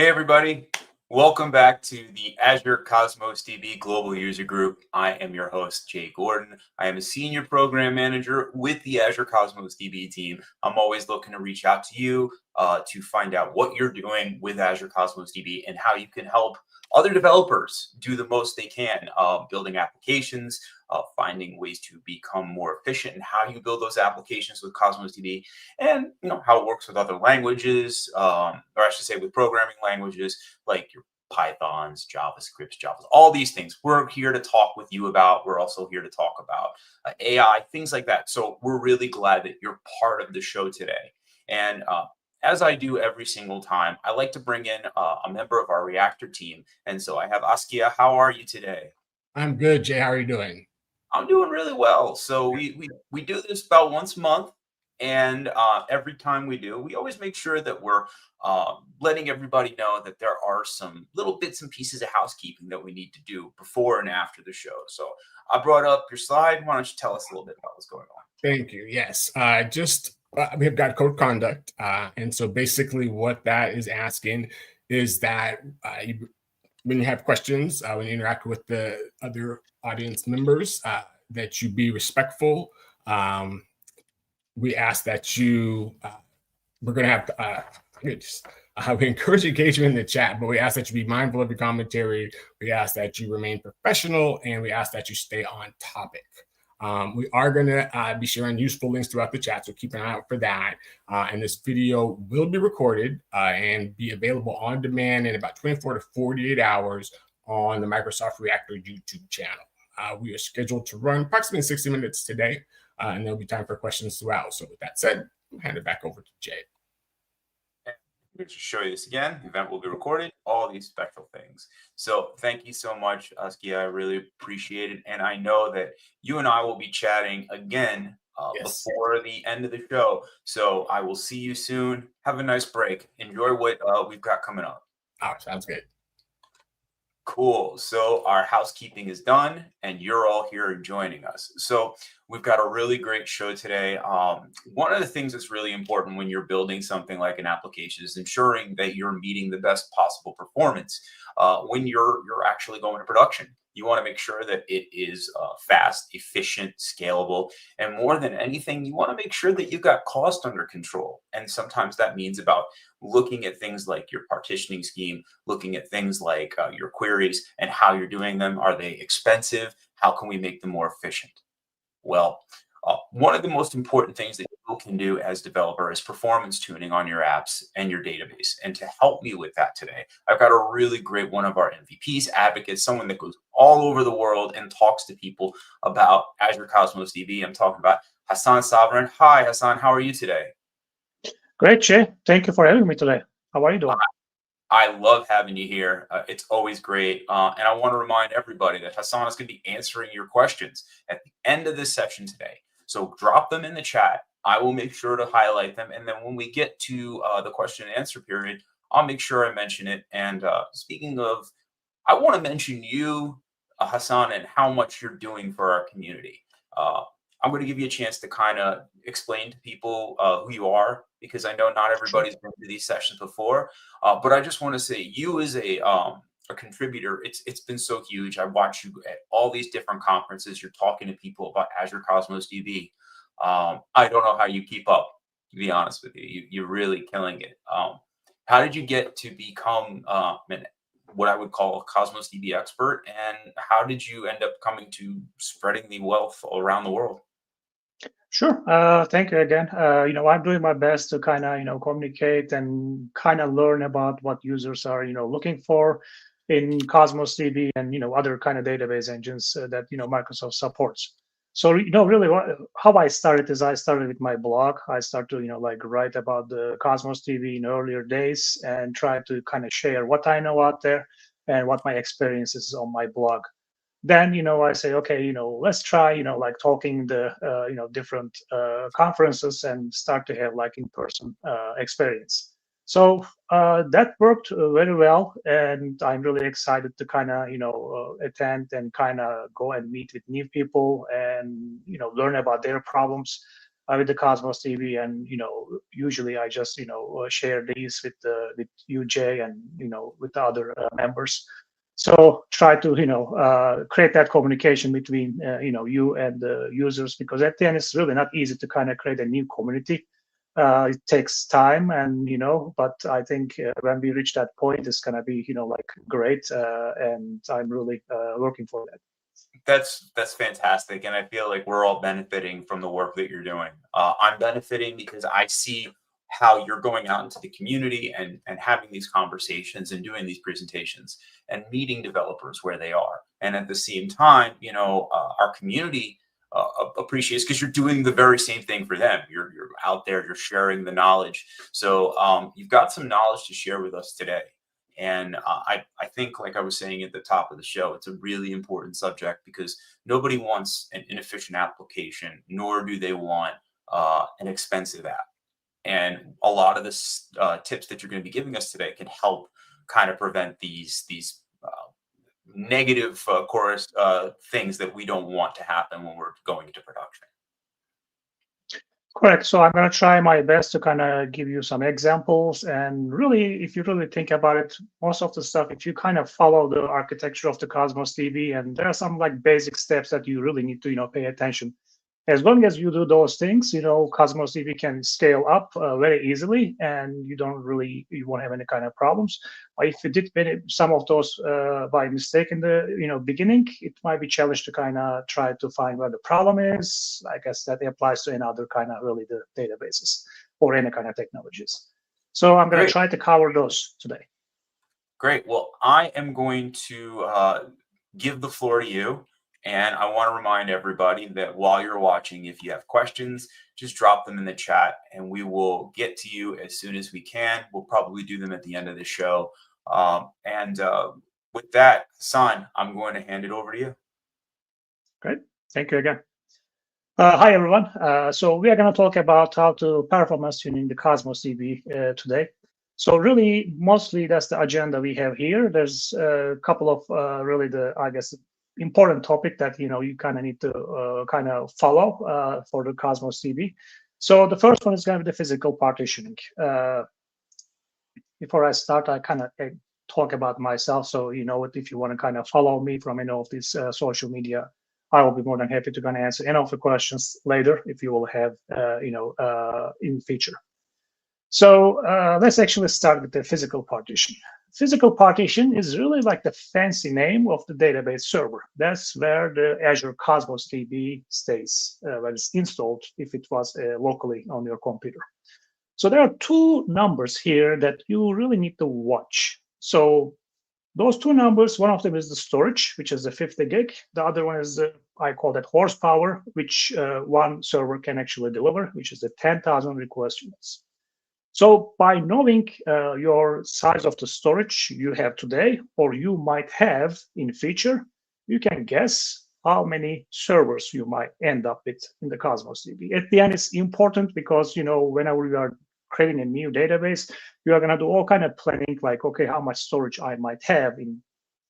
Hey everybody, welcome back to the Azure Cosmos DB Global User Group. I am your host, Jay Gordon. I am a senior program manager with the Azure Cosmos DB team. I'm always looking to reach out to you to find out what you're doing with Azure Cosmos DB and how you can help other developers do the most they can, building applications, finding ways to become more efficient and how you build those applications with Cosmos DB, and how it works with other languages, or I should say with programming languages like your Pythons, JavaScripts, Javas, all these things. We're here to talk with you about. We're also here to talk about AI, things like that. So we're really glad that you're part of the show today. And as I do every single time, I like to bring in a member of our Reactor team. And so I have Askia. How are you today? I'm good, Jay. How are you doing? I'm doing really well. So we do this about once a month. And every time we do, we always make sure that we're letting everybody know that there are some little bits and pieces of housekeeping that we need to do before and after the show. So I brought up your slide. Why don't you tell us a little bit about what's going on? Thank you. Yes. We have got code conduct. And so basically what that is asking is that when you have questions, when you interact with the other audience members, that you be respectful. We ask that we're going to have we encourage engagement in the chat, but we ask that you be mindful of your commentary. We ask that you remain professional, and we ask that you stay on topic. We are going to be sharing useful links throughout the chat, so keep an eye out for that. And this video will be recorded and be available on demand in about 24 to 48 hours on the Microsoft Reactor YouTube channel. We are scheduled to run approximately 60 minutes today, and there'll be time for questions throughout. So with that said, I'll hand it back over to Jay. Let me just show you this again. The event will be recorded, all these special things. So thank you so much, Askia. I really appreciate it. And I know that you and I will be chatting again before the end of the show. So I will see you soon. Have a nice break. Enjoy what we've got coming up. Oh, sounds good. Cool. So our housekeeping is done and you're all here joining us. So we've got a really great show today. One of the things that's really important when you're building something like an application is ensuring that you're meeting the best possible performance when you're actually going to production. You want to make sure that it is fast, efficient, scalable, and more than anything, you want to make sure that you've got cost under control. And sometimes that means about looking at things like your partitioning scheme, looking at things like your queries and how you're doing them. Are they expensive? How can we make them more efficient? Well, one of the most important things that you can do as developer is performance tuning on your apps and your database. And to help me with that today, I've got a really great one of our MVPs, advocates, someone that goes all over the world and talks to people about Azure Cosmos DB. I'm talking about Hasan Savran. Hi, Hasan. How are you today? Great, Jay. Thank you for having me today. How are you doing? I love having you here. It's always great. And I want to remind everybody that Hasan is going to be answering your questions at the end of this session today. So drop them in the chat. I will make sure to highlight them. And then when we get to the question and answer period, I'll make sure I mention it. And speaking of, I want to mention you, Hasan, and how much you're doing for our community. I'm going to give you a chance to kind of explain to people who you are, because I know not everybody's been to these sessions before. But I just want to say you as a contributor, it's been so huge. I watch you at all these different conferences. You're talking to people about Azure Cosmos DB. I don't know how you keep up, to be honest with you. You're really killing it. How did you get to become what I would call a Cosmos DB expert? And how did you end up coming to spreading the wealth around the world? Sure. Thank you again. I'm doing my best to kind of, communicate and kind of learn about what users are, looking for in Cosmos DB and, other kind of database engines that, Microsoft supports. So, really how I started is I started with my blog. I started to, write about the Cosmos DB in earlier days and try to kind of share what I know out there and what my experiences on my blog. Then, I say, okay, let's try, talking the, different conferences and start to have in-person experience. So that worked very well. And I'm really excited to kind of, attend and kind of go and meet with new people and, learn about their problems. with the Cosmos DB, and usually I just share these with you, Jay, and with the other members. So try to create that communication between you and the users, because at the end it's really not easy to kind of create a new community. It takes time, and but I think when we reach that point, it's gonna be like great, and I'm really working for that. That's fantastic, and I feel like we're all benefiting from the work that you're doing. I'm benefiting because I see how you're going out into the community and having these conversations and doing these presentations and meeting developers where they are, and at the same time, our community appreciates, because you're doing the very same thing for them. You're out there, you're sharing the knowledge. So you've got some knowledge to share with us today. And I think, like I was saying at the top of the show, it's a really important subject, because nobody wants an inefficient application, nor do they want an expensive app. And a lot of the tips that you're going to be giving us today can help kind of prevent these negative things that we don't want to happen when we're going into production. Correct. So I'm going to try my best to kind of give you some examples. And really, if you really think about it, most of the stuff, if you kind of follow the architecture of the Cosmos DB, and there are some like basic steps that you really need to pay attention. As long as you do those things, Cosmos DB can scale up very easily, and you won't have any kind of problems. If you did some of those by mistake in the beginning, it might be challenged to kind of try to find where the problem is. I guess that applies to any other kind of really the databases or any kind of technologies. So I'm going to try to cover those today. Great. Well, I am going to give the floor to you. And I want to remind everybody that while you're watching, if you have questions, just drop them in the chat and we will get to you as soon as we can. We'll probably do them at the end of the show. With that, Hasan, I'm going to hand it over to you. Great. Thank you again. Hi, everyone. So we are going to talk about how to performance tuning the Cosmos DB today. So really, mostly that's the agenda we have here. There's a couple of really important topic that you kind of need to kind of follow for the Cosmos DB. So the first one is going to be the physical partitioning. Before I start, I kind of talk about myself, so if you want to kind of follow me from any of these social media, I will be more than happy to kind of answer any of the questions later if you will have in future. So let's actually start with the physical partition. Physical partition is really like the fancy name of the database server. That's where the Azure Cosmos DB stays when it's installed, if it was locally on your computer. So there are two numbers here that you really need to watch. So those two numbers, one of them is the storage, which is the 50 gig. The other one is I call that horsepower, which one server can actually deliver, which is the 10,000 request units. So by knowing your size of the storage you have today, or you might have in future, you can guess how many servers you might end up with in the Cosmos DB. At the end, it's important because, whenever you are creating a new database, you are going to do all kind of planning, like, okay, how much storage I might have in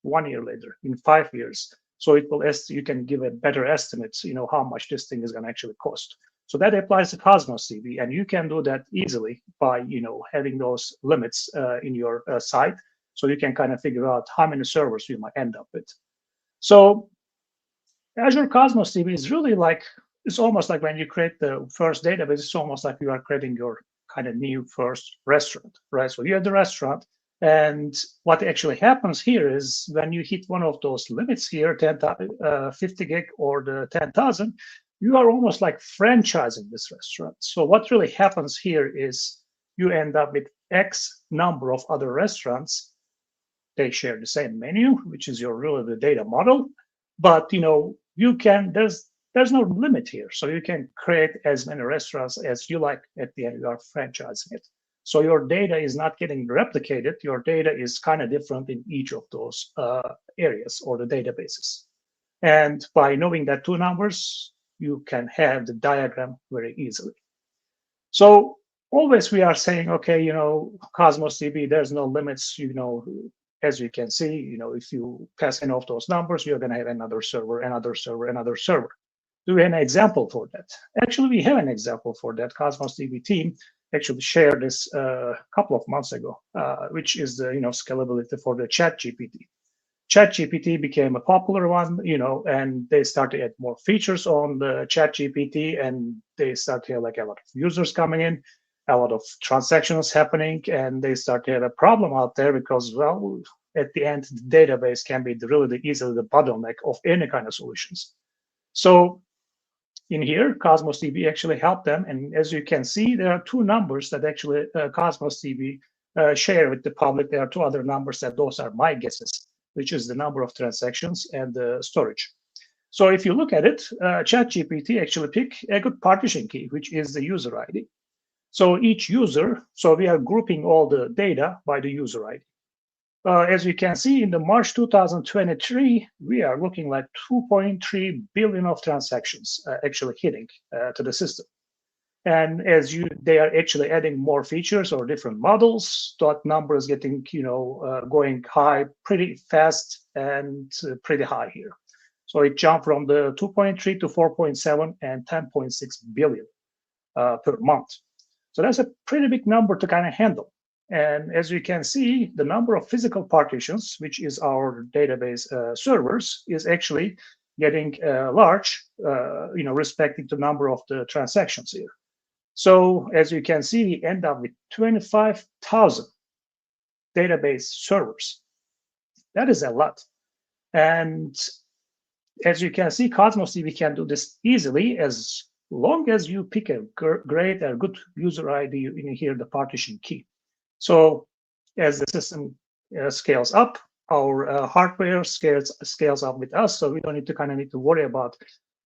1 year later, in 5 years. So you can give a better estimate, how much this thing is going to actually cost. So that applies to Cosmos DB, and you can do that easily by having those limits in your site, so you can kind of figure out how many servers you might end up with. So Azure Cosmos DB is really it's almost like when you create the first database, it's almost like you are creating your kind of new first restaurant, right? So you have the restaurant, and what actually happens here is when you hit one of those limits here, 50 gig or the 10,000, you are almost like franchising this restaurant. So what really happens here is you end up with X number of other restaurants. They share the same menu, which is the data model, but there's no limit here. So you can create as many restaurants as you like. At the end, you are franchising it. So your data is not getting replicated. Your data is kind of different in each of those areas or the databases. And by knowing that two numbers, you can have the diagram very easily. So always we are saying, okay, Cosmos DB, there's no limits, as you can see, if you pass any of those numbers, you're going to have another server, another server, another server. Do we have an example for that? Actually, we have an example for that. Cosmos DB team actually shared this a couple of months ago, which is the scalability for the ChatGPT. ChatGPT became a popular one, and they started to add more features on the ChatGPT, and they started to have like a lot of users coming in, a lot of transactions happening, and they start to have a problem out there because, well, at the end, the database can be really easily the bottleneck of any kind of solutions. So in here, Cosmos DB actually helped them. And as you can see, there are two numbers that actually Cosmos DB share with the public. There are two other numbers that those are my guesses, which is the number of transactions and the storage. So if you look at it, ChatGPT actually pick a good partition key, which is the user ID. So each user, so we are grouping all the data by the user ID. As you can see, in the March 2023, we are looking like 2.3 billion of transactions actually hitting to the system. And they are actually adding more features or different models. That number is getting, going high pretty fast and pretty high here. So it jumped from the 2.3 to 4.7 and 10.6 billion per month. So that's a pretty big number to kind of handle. And as you can see, the number of physical partitions, which is our database servers, is actually getting large, respecting the number of the transactions here. So as you can see, we end up with 25,000 database servers. That is a lot. And as you can see, Cosmos DB can do this easily as long as you pick a great or good user ID in here, the partition key. So as the system scales up, our hardware scales up with us. So we don't need to worry about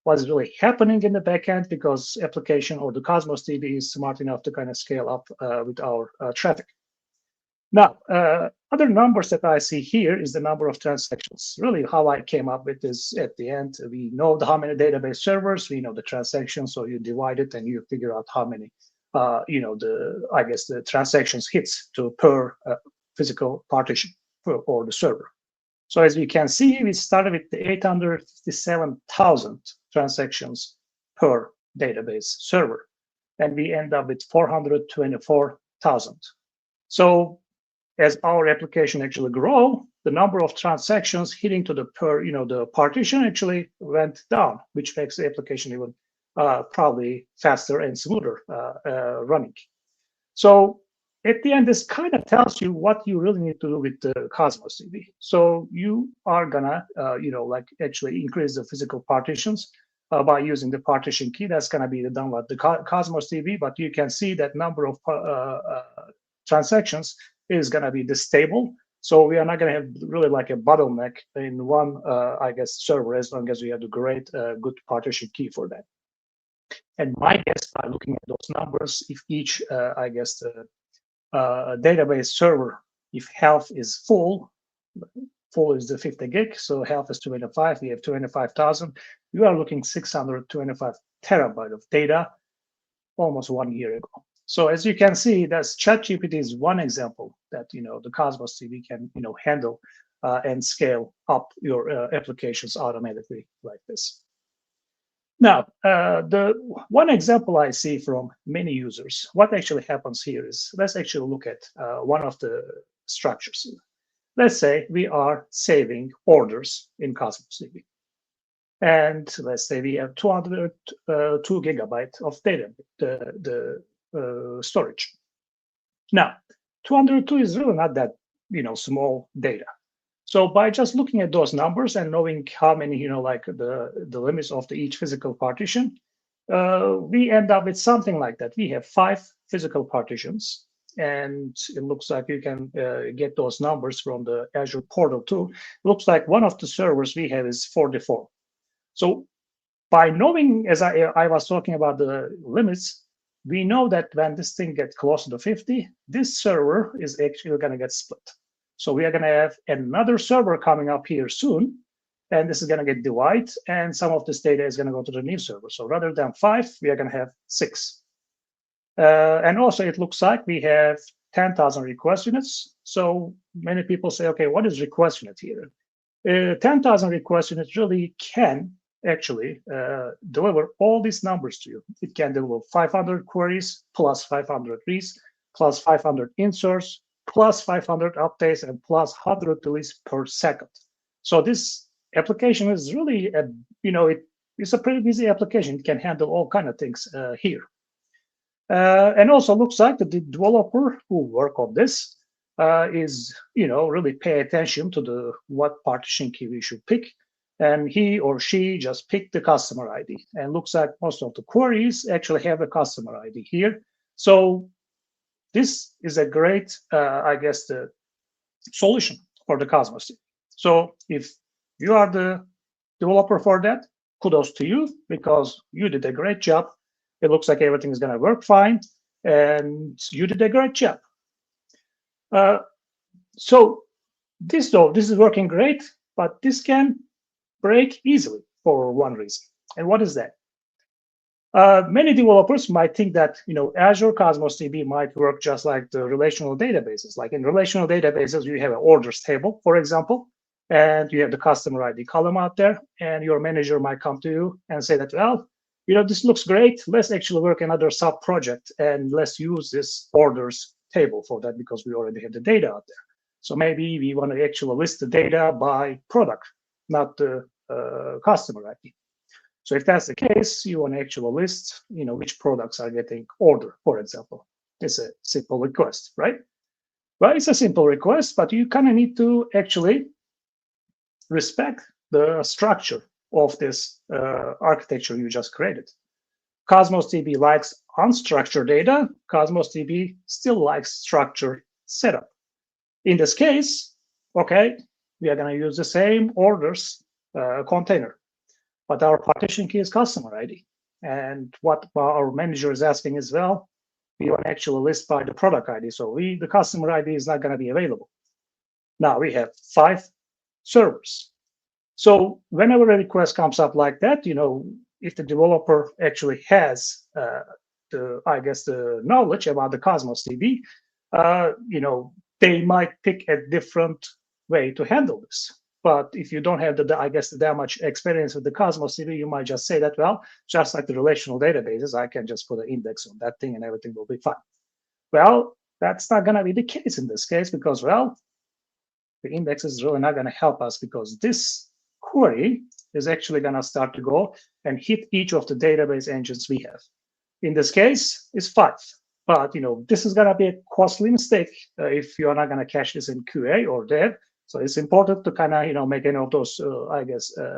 what is really happening in the backend because application or the Cosmos DB is smart enough to kind of scale up with our traffic. Now, other numbers that I see here is the number of transactions. Really, how I came up with this at the end, we know how many database servers, we know the transactions, so you divide it and you figure out how many, the transactions hits per physical partition or the server. So as you can see, we started with the 857,000 transactions per database server, and we end up with 424,000. So as our application actually grow, the number of transactions hitting to the the partition actually went down, which makes the application even probably faster and smoother running. So at the end, this kind of tells you what you really need to do with the Cosmos DB. So you are gonna, actually increase the physical partitions by using the partition key. That's gonna be the download the Cosmos DB, but you can see that number of transactions is gonna be stable. So we are not gonna have really like a bottleneck in one, server as long as we have the great, good partition key for that. And my guess by looking at those numbers, if each, database server, if half is full is the 50 gig, so half is 25, we have 25,000. You are looking 625 terabyte of data almost 1 year ago. So as you can see, that's ChatGPT is one example that the Cosmos DB can handle and scale up your applications automatically like this. Now, the one example I see from many users, what actually happens here is, let's actually look at one of the structures. Let's say we are saving orders in Cosmos DB. And let's say we have 202 gigabytes of data, the storage. Now, 202 is really not that small data. So by just looking at those numbers and knowing how many, the limits of each physical partition, we end up with something like that. We have 5 physical partitions, and it looks like you can get those numbers from the Azure portal too. It looks like one of the servers we have is 44. So by knowing, as I was talking about the limits, we know that when this thing gets closer to 50, this server is actually going to get split. So we are going to have another server coming up here soon, and this is going to get divided, and some of this data is going to go to the new server. So rather than 5, we are going to have 6. And also, it looks like we have 10,000 request units. So many people say, okay, what is request unit here? 10,000 request units really can actually deliver all these numbers to you. It can deliver 500 queries plus 500 reads plus 500 inserts plus 500 updates and plus 100 deletes per second. So this application is really it's a pretty busy application. It can handle all kind of things here. And also looks like the developer who work on this is really pay attention to what partition key we should pick, and he or she just picked the customer ID. And looks like most of the queries actually have a customer ID here. So this is a great, I guess, the solution for the Cosmos. So if you are the developer for that, kudos to you, because you did a great job. It looks like everything is going to work fine, and you did a great job. So this is working great, but this can break easily for one reason. And what is that? Many developers might think that Azure Cosmos DB might work just like the relational databases. Like in relational databases, you have an orders table, for example, and you have the customer ID column out there, and your manager might come to you and say that, well, this looks great. Let's actually work another sub project and let's use this orders table for that because we already have the data out there. So maybe we want to actually list the data by product, not the customer ID. So if that's the case, you want to actually list, which products are getting ordered, for example. It's a simple request, right? Well, it's a simple request, but you kind of need to actually respect the structure of this architecture you just created. Cosmos DB likes unstructured data. Cosmos DB still likes structured setup. In this case, okay, we are going to use the same orders container, but our partition key is customer ID. And what our manager is asking as well, we want to actually list by the product ID. So the customer ID is not going to be available. Now we have 5 servers. So whenever a request comes up like that, if the developer actually has the knowledge about the Cosmos DB, they might pick a different way to handle this. But if you don't have that much experience with the Cosmos DB, you might just say that, well, just like the relational databases, I can just put an index on that thing and everything will be fine. Well, that's not going to be the case in this case because, well, the index is really not going to help us because this query is actually going to start to go and hit each of the database engines we have. In this case, it's 5. But this is going to be a costly mistake if you are not going to cache this in QA or dev. So it's important to kind of make any of those,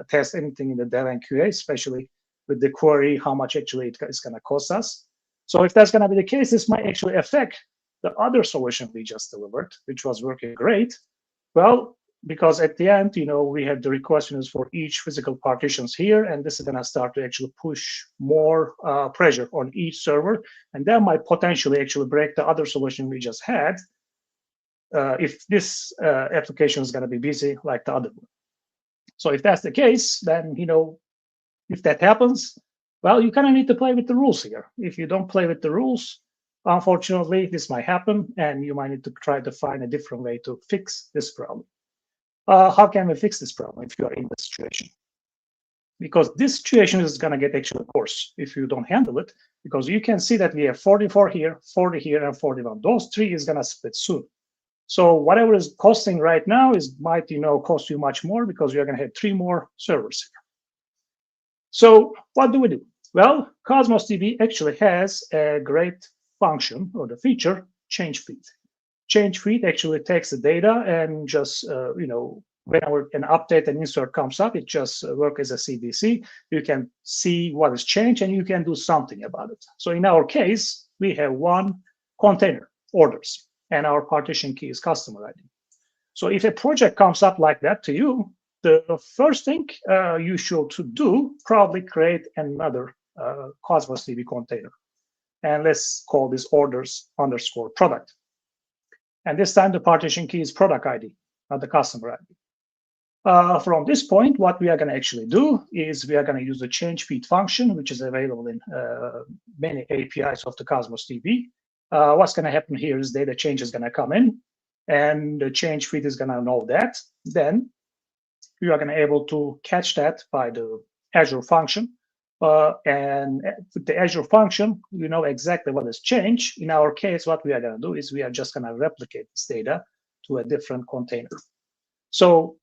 test anything in the dev and QA, especially with the query, how much actually it's going to cost us. So if that's going to be the case, this might actually affect the other solution we just delivered, which was working great. Well, because at the end, we have the requests for each physical partitions here, and this is going to start to actually push more pressure on each server, and that might potentially actually break the other solution we just had if this application is going to be busy like the other one. So if that's the case, then, if that happens, well, you kind of need to play with the rules here. If you don't play with the rules, unfortunately, this might happen, and you might need to try to find a different way to fix this problem. How can we fix this problem if you are in this situation? Because this situation is going to get actually worse if you don't handle it, because you can see that we have 44 here, 40 here, and 41. Those 3 is going to split soon. So whatever is costing right now might cost you much more because you're going to have 3 more servers here. So what do we do? Well, Cosmos DB actually has a great function or the feature change feed. Change feed actually takes the data and just, whenever an update and insert comes up, it just works as a CDC. You can see what has changed and you can do something about it. So in our case, we have 1 container, orders, and our partition key is customer ID. So if a project comes up like that to you, the first thing you should do, probably create another Cosmos DB container. And let's call this orders_product. And this time the partition key is product ID, not the customer ID. From this point, what we are going to actually do is we are going to use the change feed function, which is available in many APIs of the Cosmos DB. What's going to happen here is data change is going to come in, and the change feed is going to know that. Then you are going to be able to catch that by the Azure function. And with the Azure function, you know exactly what has changed. In our case, what we are going to do is we are just going to replicate this data to a different container. So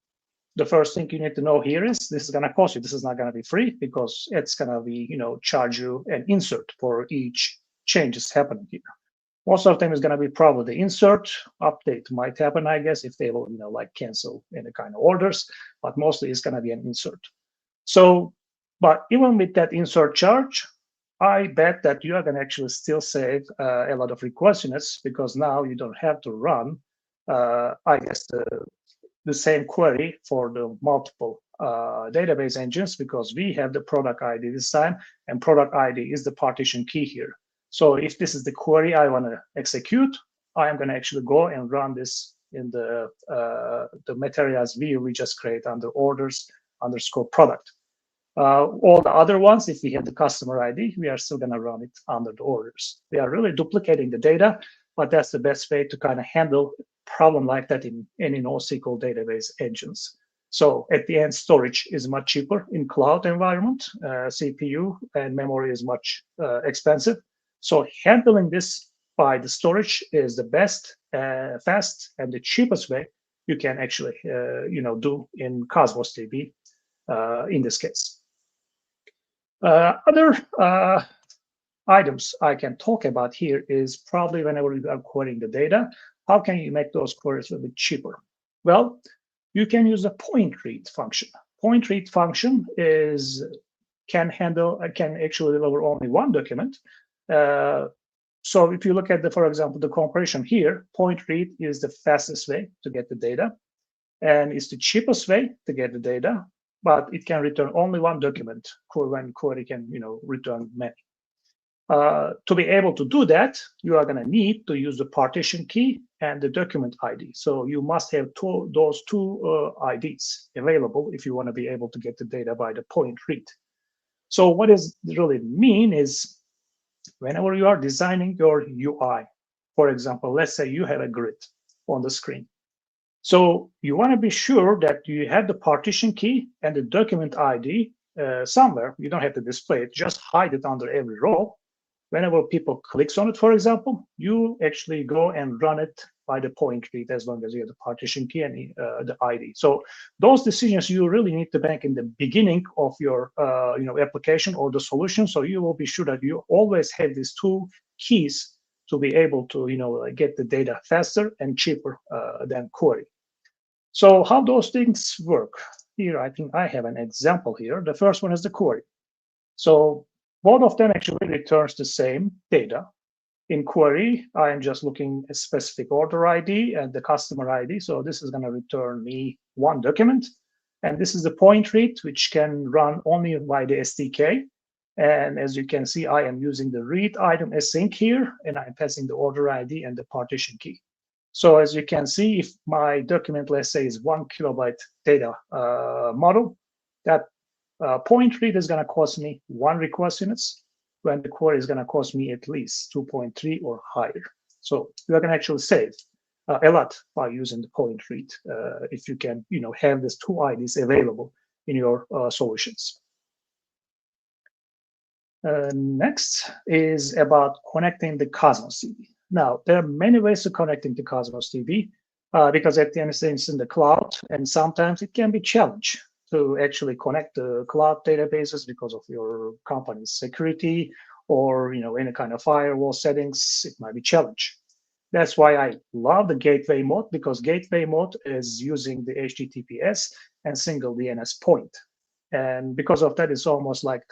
the first thing you need to know here is this is going to cost you. This is not going to be free because it's going to be, charge you an insert for each changes happening here. Most of the time is going to be probably the insert update might happen, I guess, if they will, like cancel any kind of orders, but mostly it's going to be an insert. So, but even with that insert charge, I bet that you are going to actually still save a lot of request units because now you don't have to run, I guess, the same query for the multiple database engines because we have the product ID this time, and product ID is the partition key here. So if this is the query I want to execute, I am going to actually go and run this in the materials view we just create under orders _ product. All the other ones, if we have the customer ID, we are still going to run it under the orders. We are really duplicating the data, but that's the best way to kind of handle a problem like that in any NoSQL database engines. So at the end, storage is much cheaper in cloud environment. CPU and memory is much expensive. So handling this by the storage is the best, fast, and the cheapest way you can actually, do in Cosmos DB in this case. Other items I can talk about here is probably whenever you are querying the data, how can you make those queries a little bit cheaper? Well, you can use a point read function. Point read function can actually deliver only one document. So if you look at for example, the comparison here, point read is the fastest way to get the data, and it's the cheapest way to get the data, but it can return only one document when query can, return many. To be able to do that, you are going to need to use the partition key and the document ID. So you must have those two IDs available if you want to be able to get the data by the point read. So what does it really mean is whenever you are designing your UI, for example, let's say you have a grid on the screen. So you want to be sure that you have the partition key and the document ID somewhere. You don't have to display it, just hide it under every row. Whenever people clicks on it, for example, you actually go and run it by the point read as long as you have the partition key and the ID. So those decisions you really need to make in the beginning of your application or the solution. So you will be sure that you always have these two keys to be able to get the data faster and cheaper than query. So how those things work? Here, I think I have an example here. The first one is the query. So both of them actually returns the same data. In query, I am just looking at specific order ID and the customer ID. So this is going to return me one document. And this is the point read, which can run only by the SDK. And as you can see, I am using the read item async here, and I'm passing the order ID and the partition key. So as you can see, if my document, let's say, is 1 kilobyte data model, that point read is going to cost me 1 request units, when the query is going to cost me at least 2.3 or higher. So you are going to actually save a lot by using the point read if you can, have these two IDs available in your solutions. Next is about connecting the Cosmos DB. Now, there are many ways to connecting to Cosmos DB because at the end of the day, it's in the cloud, and sometimes it can be challenging to actually connect the cloud databases because of your company's security or any kind of firewall settings. It might be challenging. That's why I love the gateway mode, because gateway mode is using the HTTPS and single DNS point, and because of that, it's almost like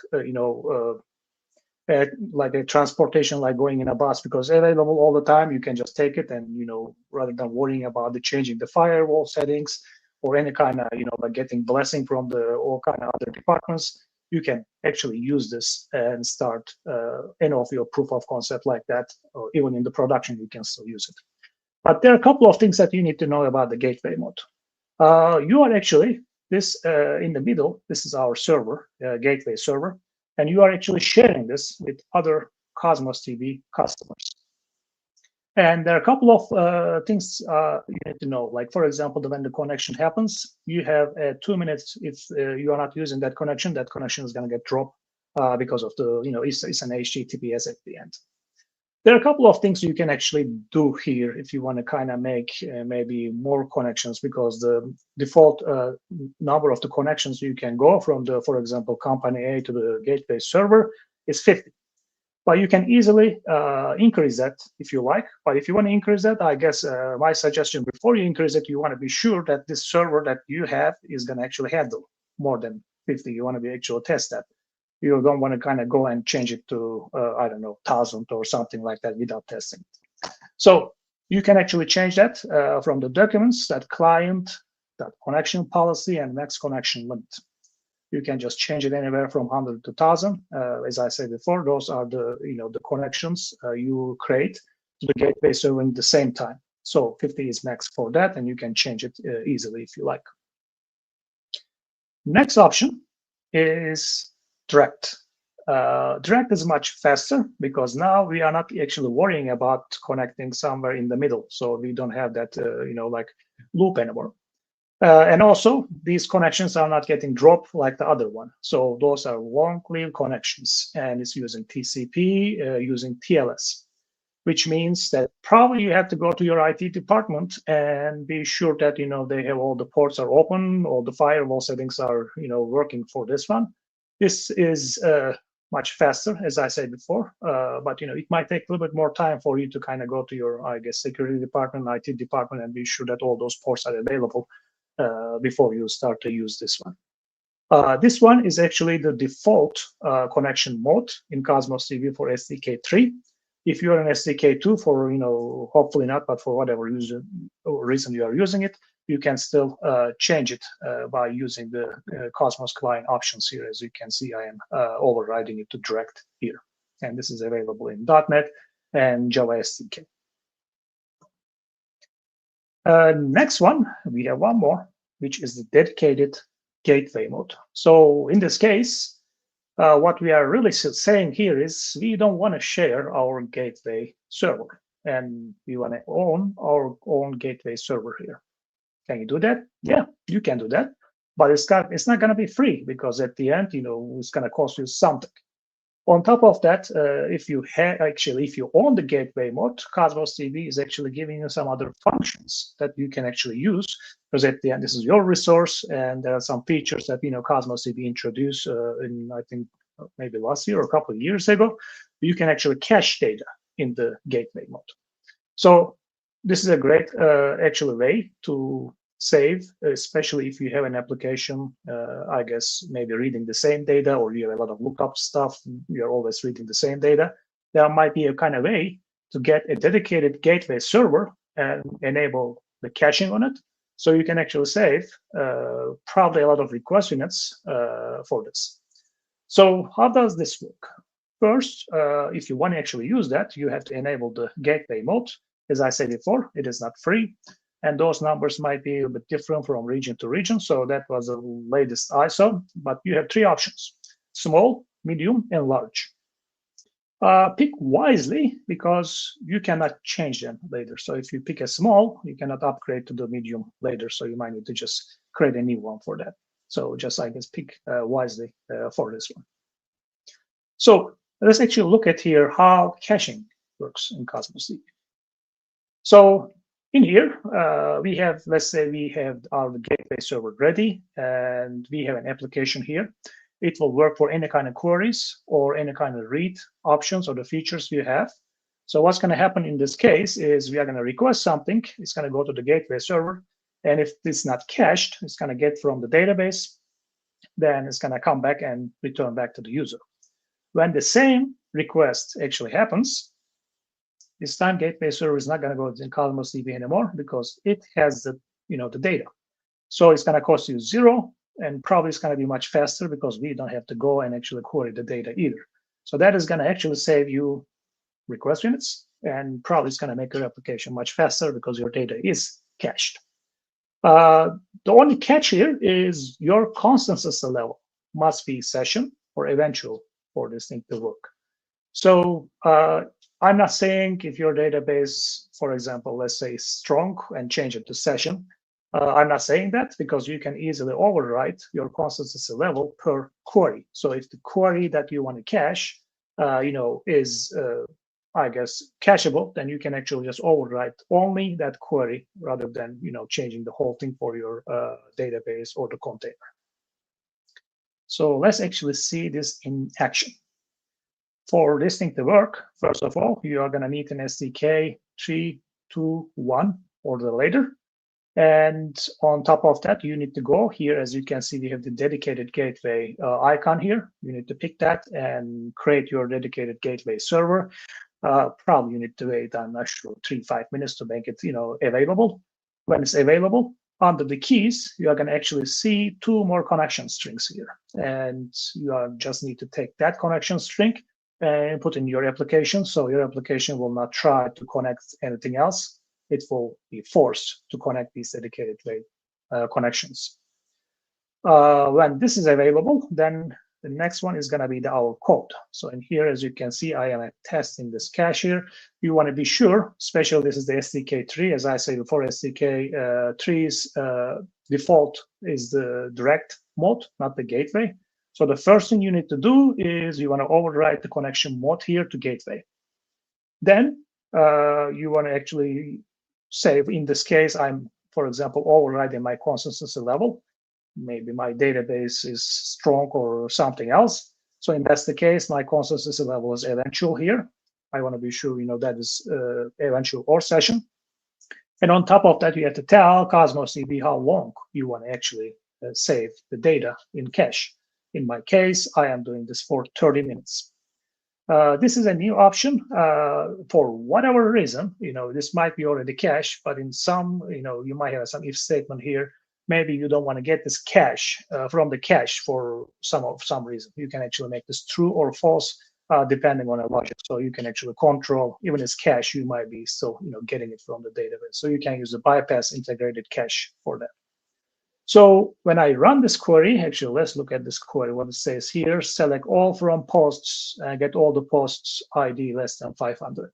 like a transportation, like going in a bus, because available all the time. You can just take it, and rather than worrying about changing the firewall settings or any kind of like getting blessing from all kind of other departments, you can actually use this and start any of your proof of concept like that, or even in the production you can still use it. But there are a couple of things that you need to know about the gateway mode. You are actually this in the middle. This is our server, gateway server, and you are actually sharing this with other Cosmos DB customers. And there are a couple of things you need to know. Like, for example, when the connection happens, you have 2 minutes. If you are not using that connection is going to get dropped because of the, it's an HTTPS at the end. There are a couple of things you can actually do here if you want to kind of make maybe more connections, because the default number of the connections you can go from the, for example, company A to the gateway server is 50. But you can easily increase that if you like. But if you want to increase that, I guess my suggestion, before you increase it, you want to be sure that this server that you have is going to actually handle more than 50. You want to be able to test that. You don't want to kind of go and change it to, I don't know, 1,000 or something like that without testing. So you can actually change that from the documents, that client, that connection policy, and max connection limit. You can just change it anywhere from 100 to 1,000. As I said before, those are the the connections you create to the gateway server at the same time. So 50 is max for that, and you can change it easily if you like. Next option is direct. Direct is much faster because now we are not actually worrying about connecting somewhere in the middle. So we don't have that like loop anymore. And also, these connections are not getting dropped like the other one. So those are long-lived connections, and it's using TCP, using TLS, which means that probably you have to go to your IT department and be sure that they have all the ports are open, all the firewall settings are working for this one. This is much faster, as I said before, but it might take a little bit more time for you to kind of go to your, I guess, security department, IT department, and be sure that all those ports are available before you start to use this one. This one is actually the default connection mode in Cosmos DB for SDK3. If you're an SDK2 for, hopefully not, but for whatever reason you are using it, you can still change it by using the Cosmos client options here. As you can see, I am overriding it to direct here. And this is available in .NET and Java SDK. Next one, we have one more, which is the dedicated gateway mode. So in this case, what we are really saying here is we don't want to share our gateway server, and we want to own our own gateway server here. Can you do that? Yeah, you can do that, but it's not going to be free, because at the end, it's going to cost you something. On top of that, if you own the gateway mode, Cosmos DB is actually giving you some other functions that you can actually use, because at the end, this is your resource, and there are some features that Cosmos DB introduced in, I think, maybe last year or a couple of years ago. You can actually cache data in the gateway mode. So this is a great actually way to save, especially if you have an application, I guess maybe reading the same data, or you have a lot of lookup stuff, you're always reading the same data. There might be a kind of way to get a dedicated gateway server and enable the caching on it. So you can actually save probably a lot of request units for this. So how does this work? First, if you want to actually use that, you have to enable the gateway mode. As I said before, it is not free, and those numbers might be a bit different from region to region. So that was the latest ISO, but you have 3 options: small, medium, and large. Pick wisely, because you cannot change them later. So if you pick a small, you cannot upgrade to the medium later. So you might need to just create a new one for that. So just, I guess, pick wisely for this one. So let's actually look at here how caching works in Cosmos DB. So in here, we have, let's say we have our gateway server ready, and we have an application here. It will work for any kind of queries or any kind of read options or the features you have. So what's going to happen in this case is we are going to request something. It's going to go to the gateway server. And if it's not cached, it's going to get from the database. Then it's going to come back and return back to the user. When the same request actually happens, this time gateway server is not going to go in Cosmos DB anymore, because it has the the data. So it's going to cost you 0, and probably it's going to be much faster because we don't have to go and actually query the data either. So that is going to actually save you request units, and probably it's going to make your application much faster because your data is cached. The only catch here is your consensus level must be session or eventual for this thing to work. So I'm not saying if your database, for example, let's say is strong and change it to session. I'm not saying that because you can easily overwrite your consistency level per query. So if the query that you want to cache, is I guess cacheable, then you can actually just overwrite only that query rather than changing the whole thing for your database or the container. So let's actually see this in action. For this thing to work, first of all, you are going to need an SDK 3.2.1 or the later. And on top of that, you need to go here. As you can see, we have the dedicated gateway icon here. You need to pick that and create your dedicated gateway server. Probably you need to wait, I'm not sure, 3-5 minutes to make it available. When it's available, under the keys, you are going to actually see 2 more connection strings here. And you just need to take that connection string and put in your application. So your application will not try to connect anything else. It will be forced to connect these dedicated connections. When this is available, then the next one is going to be our code. So in here, as you can see, I am testing this cache here. You want to be sure, especially this is the SDK 3. As I said before, SDK 3's default is the direct mode, not the gateway. So the first thing you need to do is you want to override the connection mode here to gateway. Then you want to actually say, in this case, I'm, for example, overriding my consistency level. Maybe my database is strong or something else. So if that's the case, my consistency level is eventual here. I want to be sure that is eventual or session. And on top of that, you have to tell Cosmos DB how long you want to actually save the data in cache. In my case, I am doing this for 30 minutes. This is a new option for whatever reason. This might be already cache, but in some, you might have some if statement here. Maybe you don't want to get this cache from the cache for some reason. You can actually make this true or false depending on a logic. So you can actually control, even as cache, you might be still getting it from the database. So you can use the bypass integrated cache for that. So when I run this query, actually, let's look at this query. What it says here, select all from posts and get all the posts ID less than 500.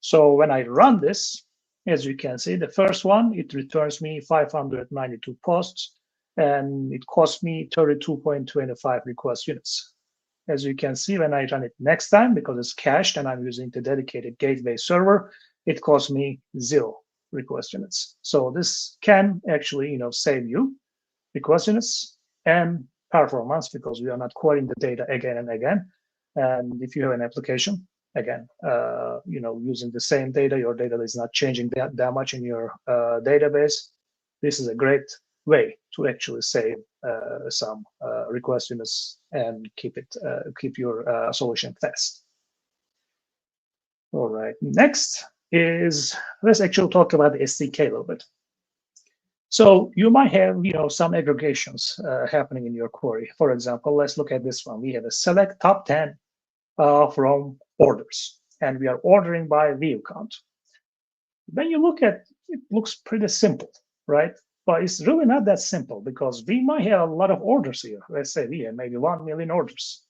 So when I run this, as you can see, the first one, it returns me 592 posts, and it costs me 32.25 request units. As you can see, when I run it next time, because it's cached and I'm using the dedicated gateway server, it costs me 0 request units. So this can actually, save you request units and performance because we are not querying the data again and again. And if you have an application, again, using the same data, your data is not changing that much in your database. This is a great way to actually save some request units and keep your solution fast. All right, next is, let's actually talk about the SDK a little bit. So you might have, some aggregations happening in your query. For example, let's look at this one. We have a select top 10 from orders, and we are ordering by view count. When you look at it, looks pretty simple, right? But it's really not that simple because we might have a lot of orders here. Let's say we have maybe 1 million orders.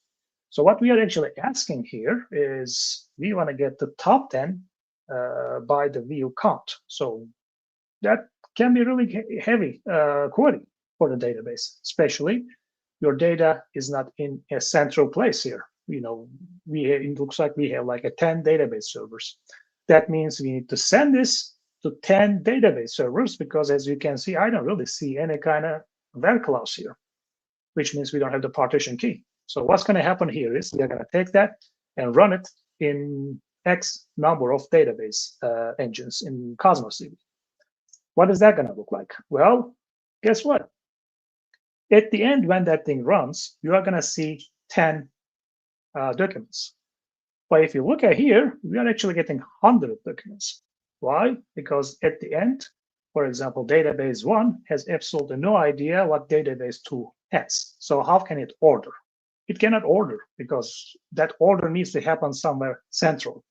So what we are actually asking here is we want to get the top 10 by the view count. So that can be really heavy query for the database, especially your data is not in a central place here. It looks like we have like 10 database servers. That means we need to send this to 10 database servers because, as you can see, I don't really see any kind of var clause here, which means we don't have the partition key. So what's going to happen here is we are going to take that and run it in X number of database engines in Cosmos DB. What is that going to look like? Well, guess what? At the end, when that thing runs, you are going to see 10 documents. But if you look at here, we are actually getting 100 documents. Why? Because at the end, for example, database 1 has absolutely no idea what database 2 has. So how can it order? It cannot order because that order needs to happen somewhere central.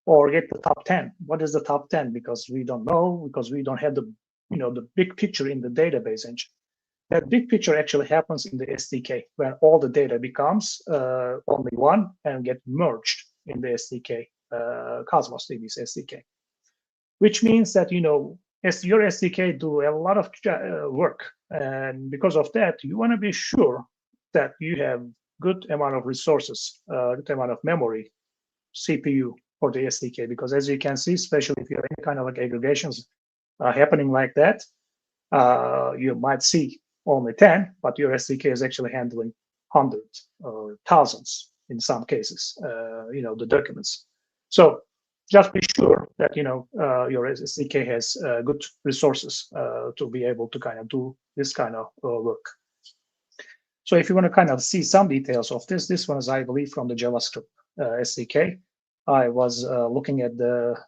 Or get the top 10. What is the top 10? Because we don't know, because we don't have the big picture in the database engine. That big picture actually happens in the SDK when all the data becomes only one and get merged in the SDK Cosmos DB's SDK, which means that as your SDK do a lot of work, and because of that, you want to be sure that you have good amount of resources, good amount of memory, CPU for the SDK, because as you can see, especially if you have any kind of like aggregations happening like that, you might see only 10, but your SDK is actually handling hundreds or thousands in some cases, the documents. So just be sure that your SDK has good resources to be able to kind of do this kind of work. So if you want to kind of see some details of this one is, I believe, from the JavaScript SDK. I was looking at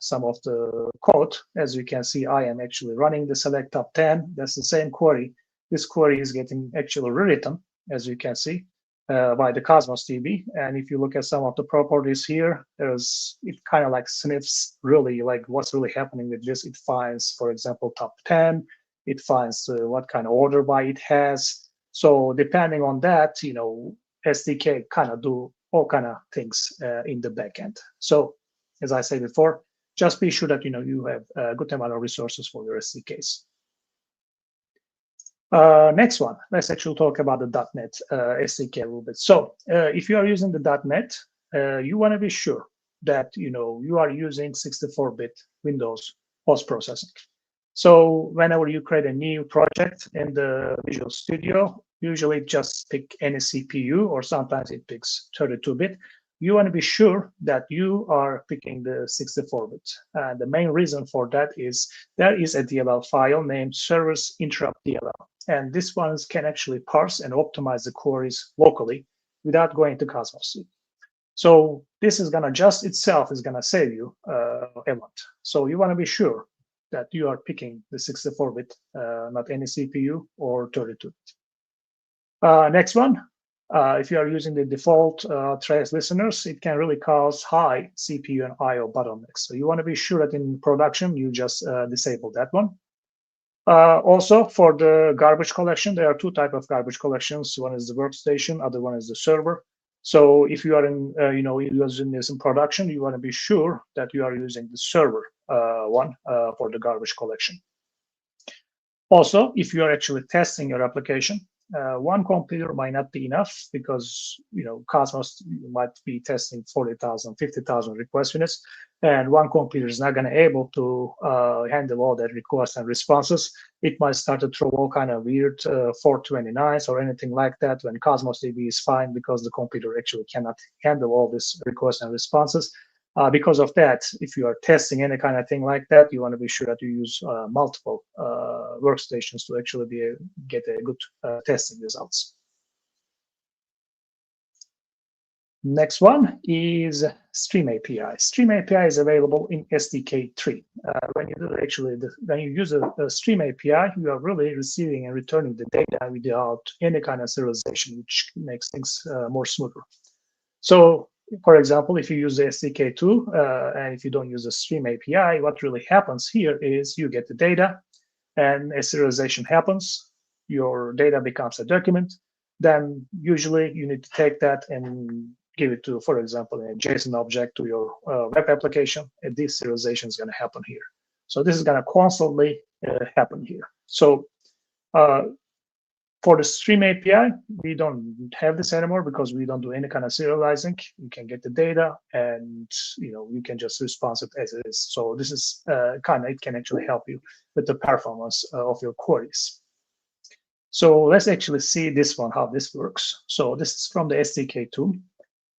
some of the code. As you can see, I am actually running the select top 10. That's the same query. This query is getting actually rewritten, as you can see, by the Cosmos DB. And if you look at some of the properties here, it kind of like sniffs really like what's really happening with this. It finds, for example, top 10. It finds what kind of order by it has. So depending on that, SDK kind of do all kind of things in the backend. So as I said before, just be sure that you have a good amount of resources for your SDKs. Next one, let's actually talk about the .NET SDK a little bit. So if you are using the .NET, you want to be sure that you are using 64-bit Windows post-processing. So whenever you create a new project in the Visual Studio, usually just pick any CPU, or sometimes it picks 32-bit. You want to be sure that you are picking the 64-bit. The main reason for that is there is a DLL file named servers interrupt DLL. And this one can actually parse and optimize the queries locally without going to Cosmos. So this is going to just itself is going to save you a lot. So you want to be sure that you are picking the 64-bit, not any CPU or 32-bit. Next one, if you are using the default trace listeners, it can really cause high CPU and I/O bottlenecks. So you want to be sure that in production, you just disable that one. Also, for the garbage collection, there are two types of garbage collections. One is the workstation, other one is the server. So if you are using this in production, you want to be sure that you are using the server one for the garbage collection. Also, if you are actually testing your application, one computer might not be enough because Cosmos might be testing 40,000, 50,000 request units, and one computer is not going to be able to handle all that requests and responses. It might start to throw all kind of weird 429s or anything like that when Cosmos DB is fine because the computer actually cannot handle all this requests and responses. Because of that, if you are testing any kind of thing like that, you want to be sure that you use multiple workstations to actually get a good testing results. Next one is Stream API. Stream API is available in SDK 3. When you use a Stream API, you are really receiving and returning the data without any kind of serialization, which makes things more smoother. So, for example, if you use the SDK2 and if you don't use the Stream API, what really happens here is you get the data and a serialization happens. Your data becomes a document. Then usually you need to take that and give it to, for example, a JSON object to your web application. And this serialization is going to happen here. So this is going to constantly happen here. So for the Stream API, we don't have this anymore because we don't do any kind of serializing. You can get the data and you can just respond it as it is. So this is it can actually help you with the performance of your queries. So let's actually see this one, how this works. So this is from the SDK2.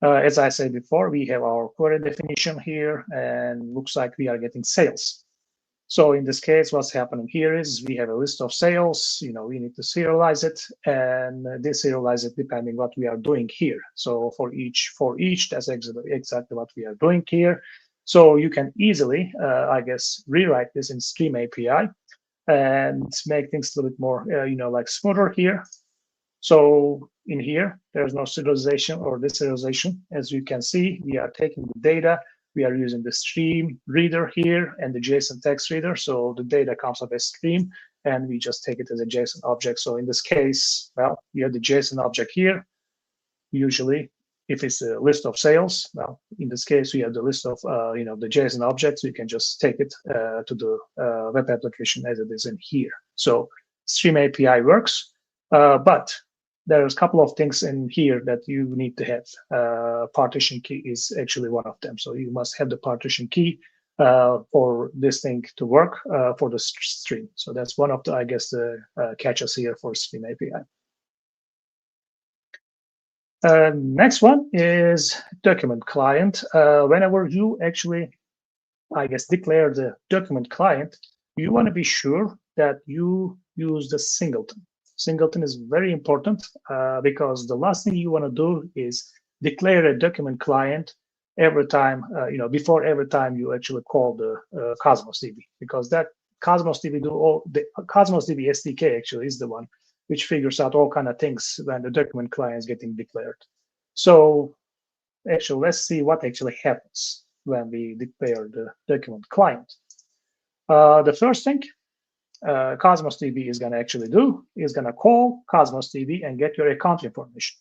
As I said before, we have our query definition here, and looks like we are getting sales. So in this case, what's happening here is we have a list of sales. We need to serialize it, and deserialize it depending what we are doing here. So for each, that's exactly what we are doing here. So you can easily, I guess, rewrite this in Stream API and make things a little bit more, like smoother here. So in here, there's no serialization or deserialization. As you can see, we are taking the data. We are using the stream reader here and the JSON text reader. So the data comes up as stream, and we just take it as a JSON object. So in this case, well, we have the JSON object here. Usually, If it's a list of sales, well, in this case, we have the list of the JSON objects. You can just take it to the web application as it is in here. So Stream API works, but there's a couple of things in here that you need to have. Partition key is actually one of them. So you must have the partition key for this thing to work for the stream. So that's one of the, I guess, the catches here for Stream API. Next one is document client. Whenever you actually, I guess, declare the document client, you want to be sure that you use the singleton. Singleton is very important because the last thing you want to do is declare a document client every time, before every time you actually call the Cosmos DB, because that Cosmos DB the Cosmos DB SDK actually is the one which figures out all kind of things when the document client is getting declared. So actually, let's see what actually happens when we declare the document client. The first thing Cosmos DB is going to actually do is going to call Cosmos DB and get your account information.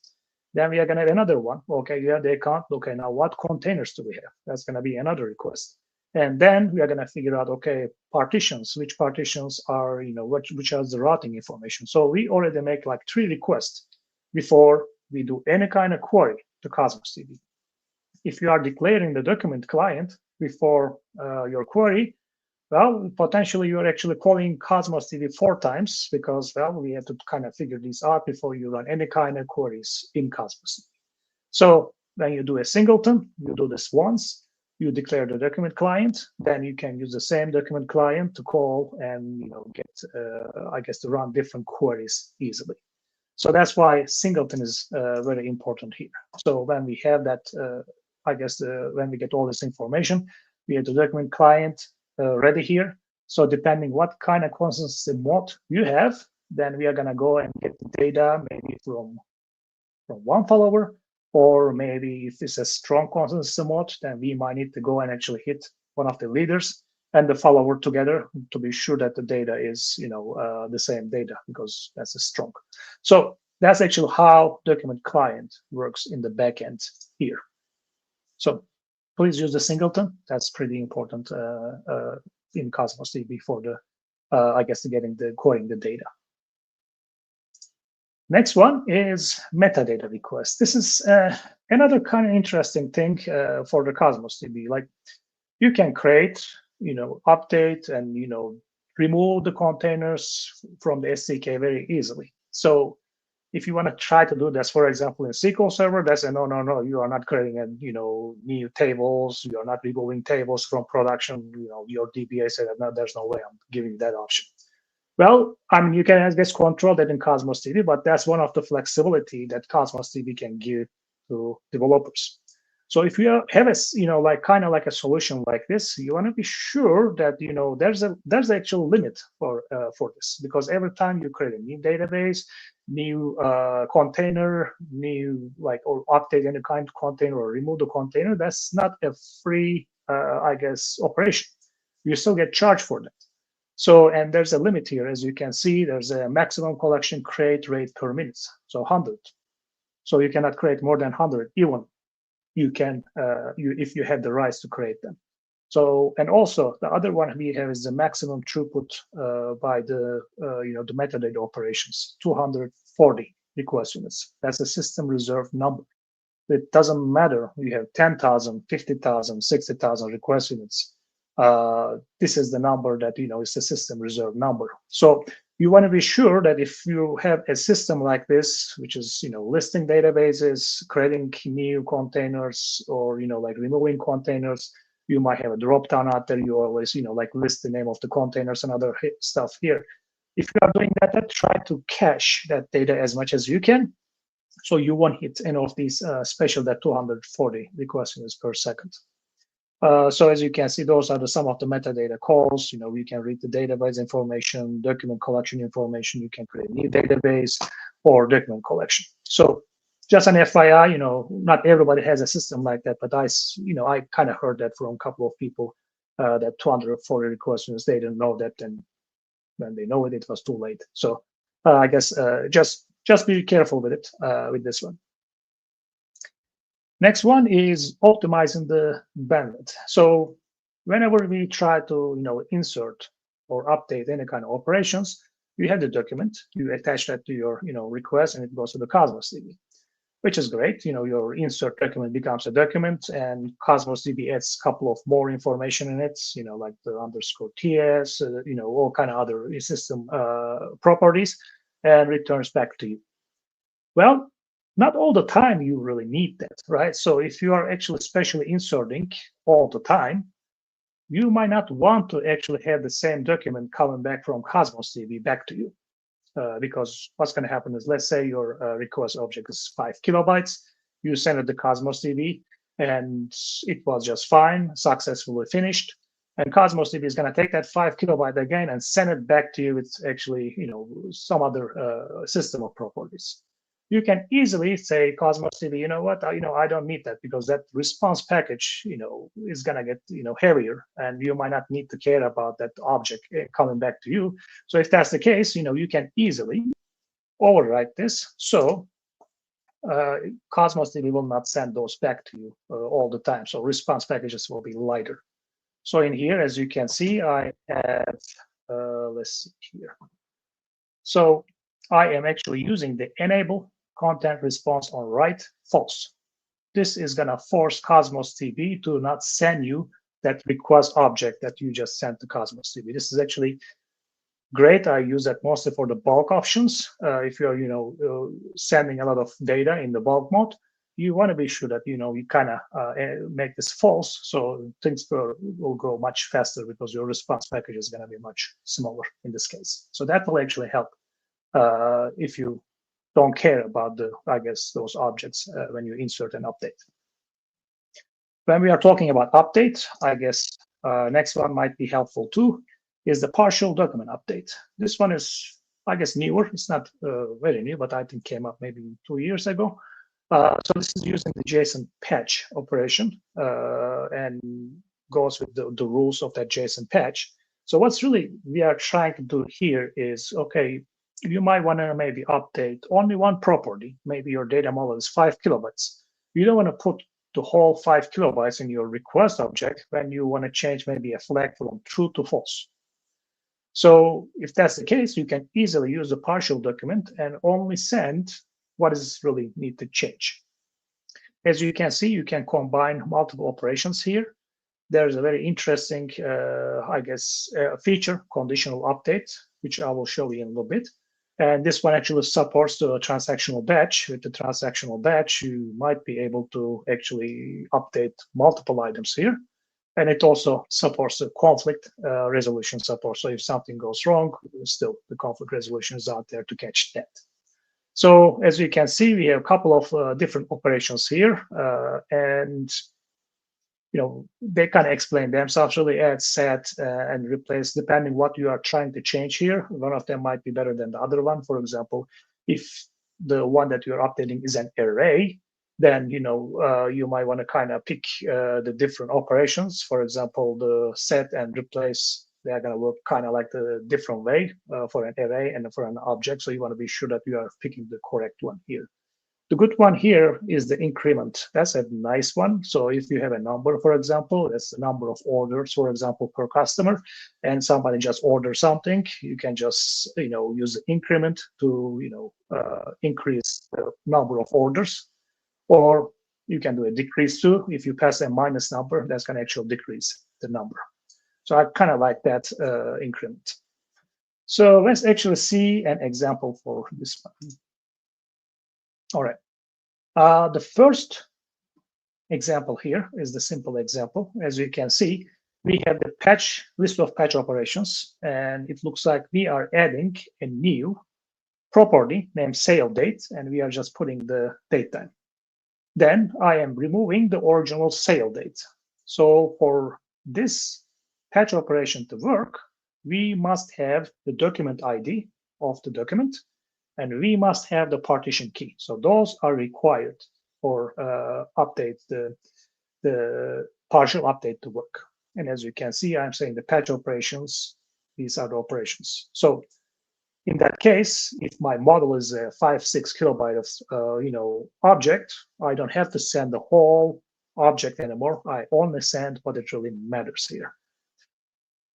Then we are going to have another one. Okay, you have the account. Okay, now what containers do we have? That's going to be another request. And then we are going to figure out, okay, partitions, which partitions are, which has the routing information. So we already make like 3 requests before we do any kind of query to Cosmos DB. If you are declaring the document client before your query, well, potentially you're actually calling Cosmos DB 4 times because, well, we have to kind of figure this out before you run any kind of queries in Cosmos. So when you do a singleton, you do this once. You declare the document client, then you can use the same document client to call and get, I guess, to run different queries easily. So that's why singleton is very important here. So when we have that, I guess, when we get all this information, we have the document client ready here. So depending what kind of consistency mode you have, then we are going to go and get the data maybe from one follower. Or maybe if it's a strong consistency mode, then we might need to go and actually hit one of the leaders and the follower together to be sure that the data is, the same data, because that's a strong. So that's actually how document client works in the backend here. So please use the singleton. That's pretty important in Cosmos DB for the, I guess, querying the data. Next one is metadata request. This is another kind of interesting thing for the Cosmos DB. Like you can create, update and, remove the containers from the SDK very easily. So if you want to try to do this, for example, in SQL Server, that's a no, you are not creating new tables. You are not removing tables from production. Your DBA said that no, there's no way I'm giving you that option. Well, I mean, you can, I guess, control that in Cosmos DB, but that's one of the flexibility that Cosmos DB can give to developers. So if you have a, kind of like a solution like this, you want to be sure that, there's an actual limit for this, because every time you create a new database, new container, new or update any kind of container or remove the container, that's not a free, I guess, operation. You still get charged for that. So, and there's a limit here, as you can see, there's a maximum collection create rate per minute, so 100. So you cannot create more than 100, even you can, if you have the rights to create them. So, and also the other one we have is the maximum throughput by the, the metadata operations, 240 request units. That's a system reserved number. It doesn't matter, you have 10,000, 50,000, 60,000 request units. This is the number that, is the system reserve number. So you want to be sure that if you have a system like this, which is, listing databases, creating new containers, or, removing containers, you might have a drop-down out there. You always, list the name of the containers and other stuff here. If you are doing that, try to cache that data as much as you can, so you won't hit any of these special that 240 request units per second. So as you can see, those are some of the metadata calls. You can read the database information, document collection information. You can create a new database or document collection. So just an FYI, not everybody has a system like that, but I kind of heard that from a couple of people that 240 requests, they didn't know that, and when they know it, it was too late. So I guess just be careful with it, with this one. Next one is optimizing the bandwidth. So whenever we try to insert or update any kind of operations, you have the document, you attach that to your request, and it goes to the Cosmos DB, which is great. Your insert document becomes a document, and Cosmos DB adds a couple of more information in it, like the _TS, all kind of other system properties, and returns back to you. Well, not all the time you really need that, right? So if you are actually specially inserting all the time, you might not want to actually have the same document coming back from Cosmos DB back to you. Because what's going to happen is, let's say your request object is 5 kilobytes, you send it to Cosmos DB, and it was just fine, successfully finished. And Cosmos DB is going to take that 5 kilobyte again and send it back to you with actually, some other system of properties. You can easily say, Cosmos DB, you know what, I don't need that, because that response package, is going to get, heavier, and you might not need to care about that object coming back to you. So if that's the case, you can easily overwrite this. So Cosmos DB will not send those back to you all the time. So response packages will be lighter. So in here, as you can see, I have, let's see here. So I am actually using the enable content response on write false. This is going to force Cosmos DB to not send you that request object that you just sent to Cosmos DB. This is actually great. I use that mostly for the bulk options. If you're sending a lot of data in the bulk mode, you want to be sure that you kind of make this false, so things will go much faster, because your response package is going to be much smaller in this case. So that will actually help if you don't care about those objects when you insert an update. When we are talking about update, I guess next one might be helpful too, is the partial document update. This one is, I guess, newer. It's not very new, but I think came up maybe 2 years ago. So this is using the JSON patch operation and goes with the rules of that JSON patch. So what's really we are trying to do here is, okay, you might want to maybe update only one property. Maybe your data model is 5 kilobytes. You don't want to put the whole 5 kilobytes in your request object when you want to change maybe a flag from true to false. So if that's the case, you can easily use the partial document and only send what is really need to change. As you can see, you can combine multiple operations here. There's a very interesting, feature, conditional update, which I will show you in a little bit. And this one actually supports the transactional batch. With the transactional batch, you might be able to actually update multiple items here. And it also supports the conflict resolution support. So if something goes wrong, still the conflict resolution is out there to catch that. So as you can see, we have a couple of different operations here. And they kind of explain themselves, really add, set, and replace, depending what you are trying to change here. One of them might be better than the other one. For example, if the one that you're updating is an array, then you might want to kind of pick the different operations. For example, the set and replace, they are going to work kind of like the different way for an array and for an object. So you want to be sure that you are picking the correct one here. The good one here is the increment. That's a nice one. So if you have a number, for example, that's the number of orders, for example, per customer, and somebody just orders something, you can just use the increment to increase the number of orders, or you can do a decrease too. If you pass a minus number, that's going to actually decrease the number. So I kind of like that increment. So let's actually see an example for this one. All right. The first example here is the simple example. As you can see, we have the patch list of patch operations, and it looks like we are adding a new property named sale date, and we are just putting the date time. Then I am removing the original sale date. So for this patch operation to work, we must have the document ID of the document, and we must have the partition key. So those are required for update the partial update to work. And as you can see, I'm saying the patch operations, these are the operations. So In that case, if my model is a 5-6 kilobyte of object, I don't have to send the whole object anymore. I only send what it really matters here.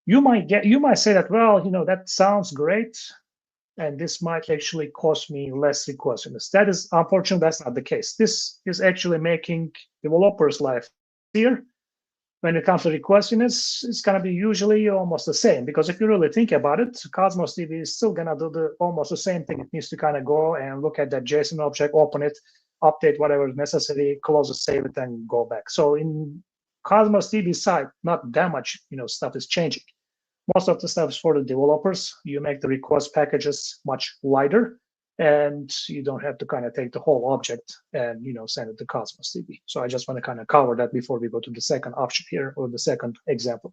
You might say that, well, that sounds great, and this might actually cost me less request units. That is, unfortunately, that's not the case. This is actually making developers' life easier. When it comes to request units, it's going to be usually almost the same, because if you really think about it, Cosmos DB is still going to do almost the same thing. It needs to kind of go and look at that JSON object, open it, update whatever is necessary, close it, save it, and go back. So in Cosmos DB side, not that much stuff is changing. Most of the stuff is for the developers. You make the request packages much lighter, and you don't have to kind of take the whole object and send it to Cosmos DB. So I just want to kind of cover that before we go to the second option here, or the second example.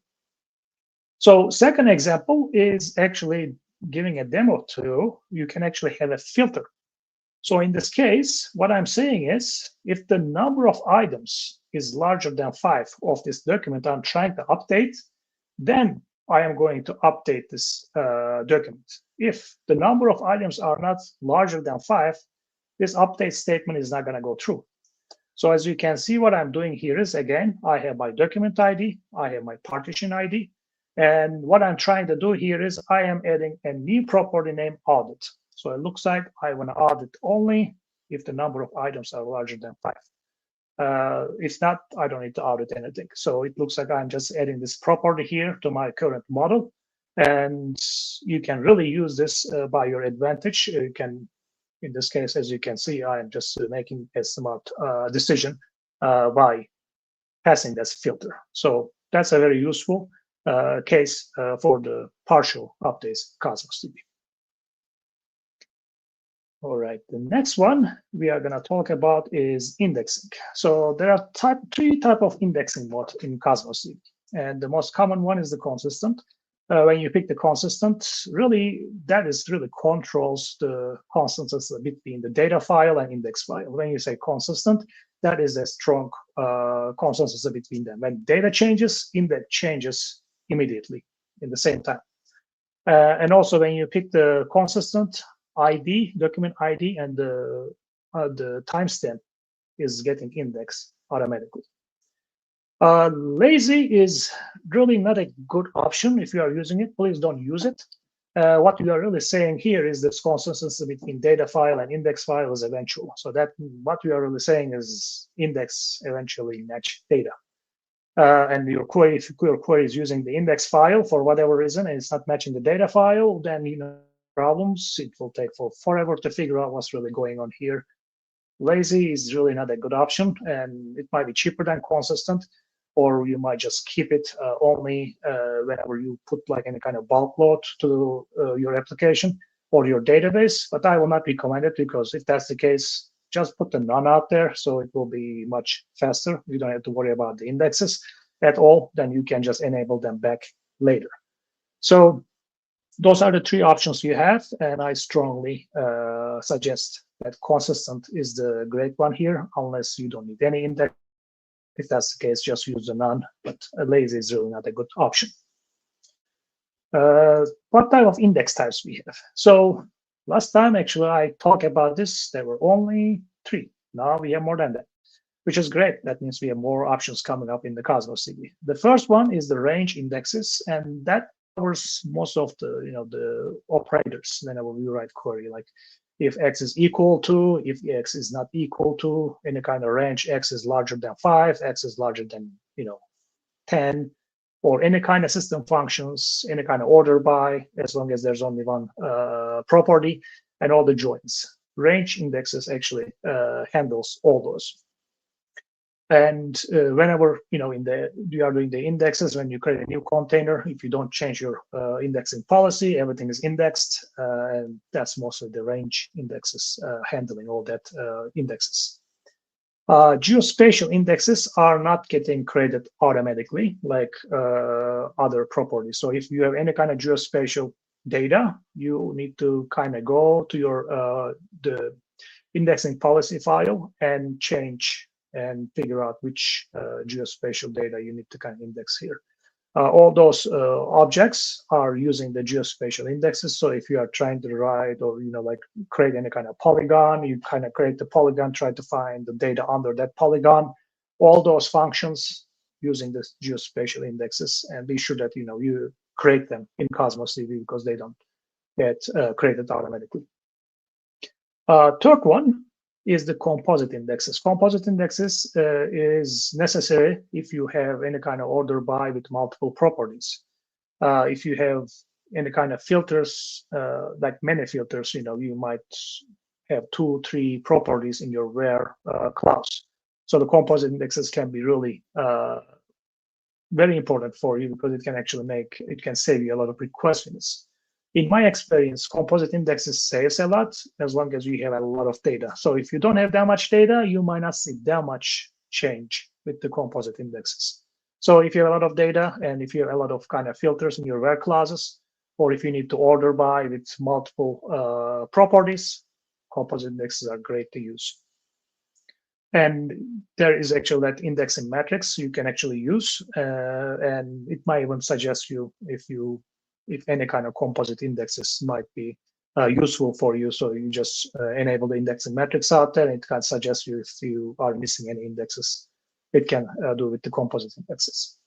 So second example is actually giving a demo to, you can actually have a filter. So in this case, what I'm saying is, if the number of items is larger than 5 of this document I'm trying to update, then I am going to update this document. If the number of items are not larger than 5, this update statement is not going to go through. So as you can see, what I'm doing here is, again, I have my document ID, I have my partition ID, and what I'm trying to do here is I am adding a new property name audit. So it looks like I want to audit only if the number of items are larger than 5. If not, I don't need to audit anything. So it looks like I'm just adding this property here to my current model. And you can really use this by your advantage. You can, in this case, as you can see, I'm just making a smart decision by passing this filter. So that's a very useful case for the partial updates Cosmos DB. All right, the next one we are going to talk about is indexing. So there are three types of indexing mode in Cosmos DB. And the most common one is the consistent. When you pick the consistent, really, that is really controls the consistency between the data file and index file. When you say consistent, that is a strong consistency between them. When data changes, index changes immediately in the same time. And also when you pick the consistent ID, document ID, and the timestamp is getting indexed automatically. Lazy is really not a good option. If you are using it, please don't use it. What we are really saying here is this consistency between data file and index file is eventual. So that what we are really saying is index eventually match data. And your query, if your query is using the index file for whatever reason and it's not matching the data file, then problems. It will take forever to figure out what's really going on here. Lazy is really not a good option, and it might be cheaper than consistent, or you might just keep it only whenever you put like any kind of bulk load to your application or your database. But I will not recommend it, because if that's the case, just put the none out there, so it will be much faster. You don't have to worry about the indexes at all. Then you can just enable them back later. So those are the three options you have, and I strongly suggest that consistent is the great one here, unless you don't need any index. If that's the case, just use the none, but lazy is really not a good option. What type of index types we have? So last time, actually, I talked about this. There were only 3. Now we have more than that, which is great. That means we have more options coming up in the Cosmos DB. The first one is the range indexes, and that covers most of the the operators whenever we write query, like if x is equal to, if x is not equal to, any kind of range, x is larger than 5, x is larger than 10, or any kind of system functions, any kind of order by, as long as there's only one property, and all the joins. Range indexes actually handles all those. And whenever you are doing the indexes, when you create a new container, if you don't change your indexing policy, everything is indexed, and that's mostly the range indexes handling all that indexes. Geospatial indexes are not getting created automatically like other properties. So if you have any kind of geospatial data, you need to kind of go to your the indexing policy file and change and figure out which geospatial data you need to kind of index here. All those objects are using the geospatial indexes. So if you are trying to write or like create any kind of polygon, you kind of create the polygon, try to find the data under that polygon. All those functions using the geospatial indexes, and be sure that you create them in Cosmos DB because they don't get created automatically. Third one is the composite indexes. Composite indexes is necessary if you have any kind of order by with multiple properties. If you have any kind of filters, like many filters, you might have 2, 3 properties in your where clause. So the composite indexes can be really very important for you because it can save you a lot of requests. In my experience, composite indexes saves a lot as long as you have a lot of data. So if you don't have that much data, you might not see that much change with the composite indexes. So if you have a lot of data and if you have a lot of kind of filters in your where clauses, or if you need to order by with multiple properties, composite indexes are great to use. And there is actually that indexing matrix you can actually use, and it might even suggest you if any kind of composite indexes might be useful for you. So you just enable the indexing matrix out there, and it can suggest you if you are missing any indexes. It can do with the composite indexes.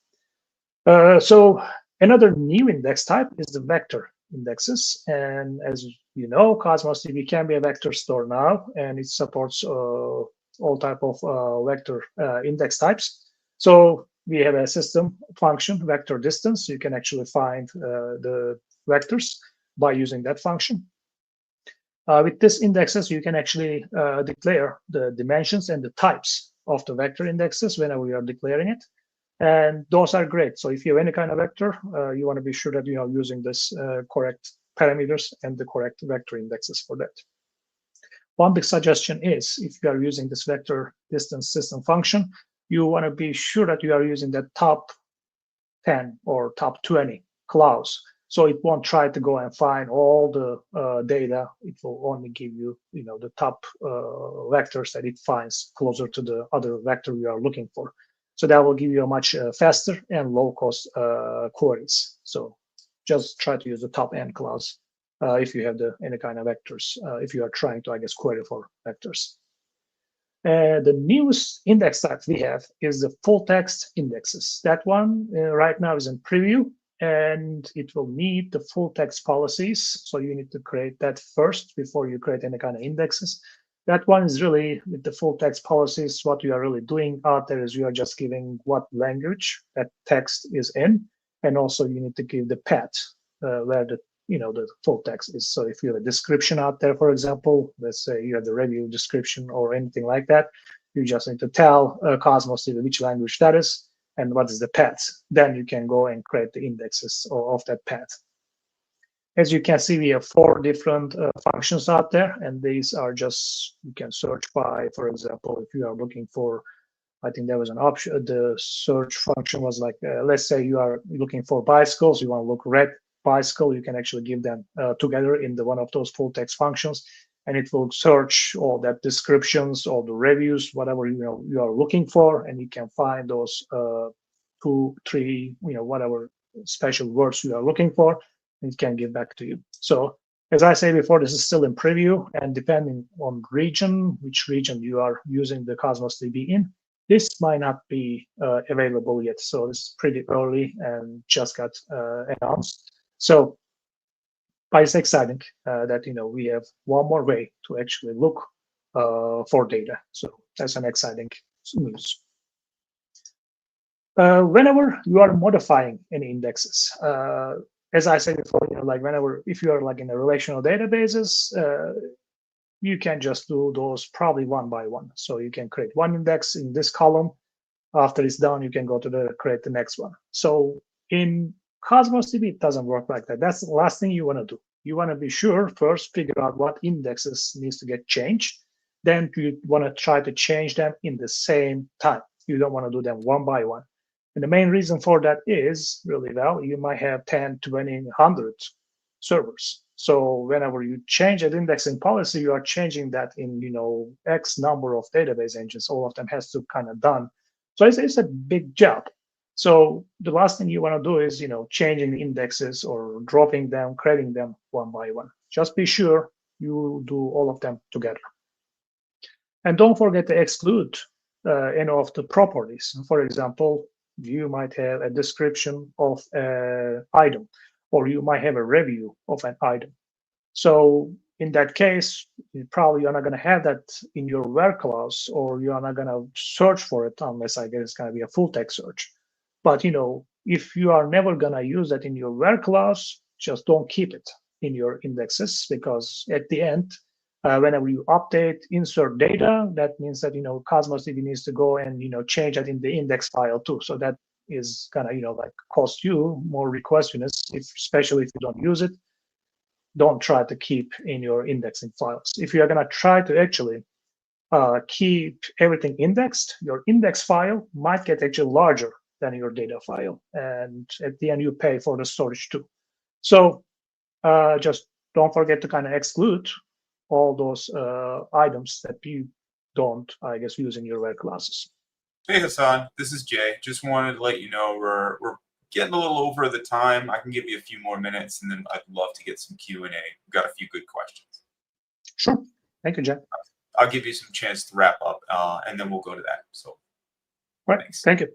So another new index type is the vector indexes. And as you know, Cosmos DB can be a vector store now, and it supports all type of vector index types. So we have a system function, vector distance. You can actually find the vectors by using that function. With this indexes, you can actually declare the dimensions and the types of the vector indexes whenever you are declaring it. And those are great. So if you have any kind of vector, you want to be sure that you are using this correct parameters and the correct vector indexes for that. One big suggestion is if you are using this vector distance system function, you want to be sure that you are using the top 10 or top 20 clause. So it won't try to go and find all the data. It will only give you, the top vectors that it finds closer to the other vector you are looking for. So that will give you a much faster and low-cost queries. So just try to use the top N clause if you have any kind of vectors, if you are trying to, query for vectors. The newest index type we have is the full text indexes. That one right now is in preview, and it will need the full text policies. So you need to create that first before you create any kind of indexes. That one is really with the full text policies. What you are really doing out there is you are just giving what language that text is in, and also you need to give the path where the full text is. So if you have a description out there, for example, let's say you have the review description or anything like that, you just need to tell Cosmos DB which language that is and what is the path. Then you can go and create the indexes of that path. As you can see, we have 4 different functions out there, and these are just, you can search by, for example, if you are looking for, I think there was an option, the search function was like, let's say you are looking for bicycles, you want to look red bicycle, you can actually give them together in one of those full text functions, and it will search all that descriptions, all the reviews, whatever you are looking for, and you can find those 2, 3, whatever special words you are looking for, and it can give back to you. So as I say before, this is still in preview, and depending on region, which region you are using the Cosmos DB in, this might not be available yet. So this is pretty early and just got announced. So, but it's exciting that we have one more way to actually look for data. So that's an exciting news. Whenever you are modifying any indexes, as I said before, if you are in a relational databases, you can just do those probably one by one. So you can create one index in this column. After it's done, you can go to create the next one. So in Cosmos DB, it doesn't work like that. That's the last thing you want to do. You want to be sure first, figure out what indexes needs to get changed. Then you want to try to change them in the same time. You don't want to do them one by one. And the main reason for that is really, you might have 10, 20, 100 servers. So whenever you change an indexing policy, you are changing that in, X number of database engines. All of them has to kind of done. So it's a big job. So the last thing you want to do is, changing the indexes or dropping them, creating them one by one. Just be sure you do all of them together. And don't forget to exclude any of the properties. For example, you might have a description of an item, or you might have a review of an item. So in that case, you're not going to have that in your where clause, or you're not going to search for it unless I guess it's going to be a full text search. But if you are never going to use that in your where clause, just don't keep it in your indexes, because at the end, whenever you update, insert data, that means that Cosmos DB needs to go and change that in the index file too. So that is gonna cost you more request units, especially if you don't use it. Don't try to keep in your indexing files. If you are gonna try to actually keep everything indexed, your index file might get actually larger than your data file, and at the end you pay for the storage too. So just don't forget to kind of exclude all those items that you don't, I guess, use in your web classes. Hey Hasan, this is Jay. Just wanted to let you know we're getting a little over the time. I can give you a few more minutes, and then I'd love to get some Q&A. We've got a few good questions. Sure. Thank you, Jay. I'll give you some chance to wrap up, and then we'll go to that. So, right. Thanks. Thank you.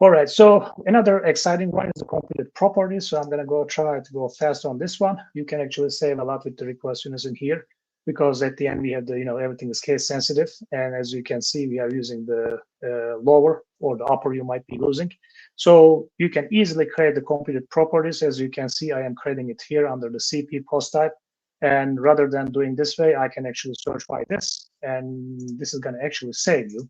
All right, so another exciting one is the completed properties. So I'm going to try to go fast on this one. You can actually save a lot with the request units in here, because at the end we have the, everything is case sensitive. And as you can see, we are using the lower or the upper you might be losing. So you can easily create the completed properties. As you can see, I am creating it here under the CP post type. And rather than doing this way, I can actually search by this. And this is going to actually save you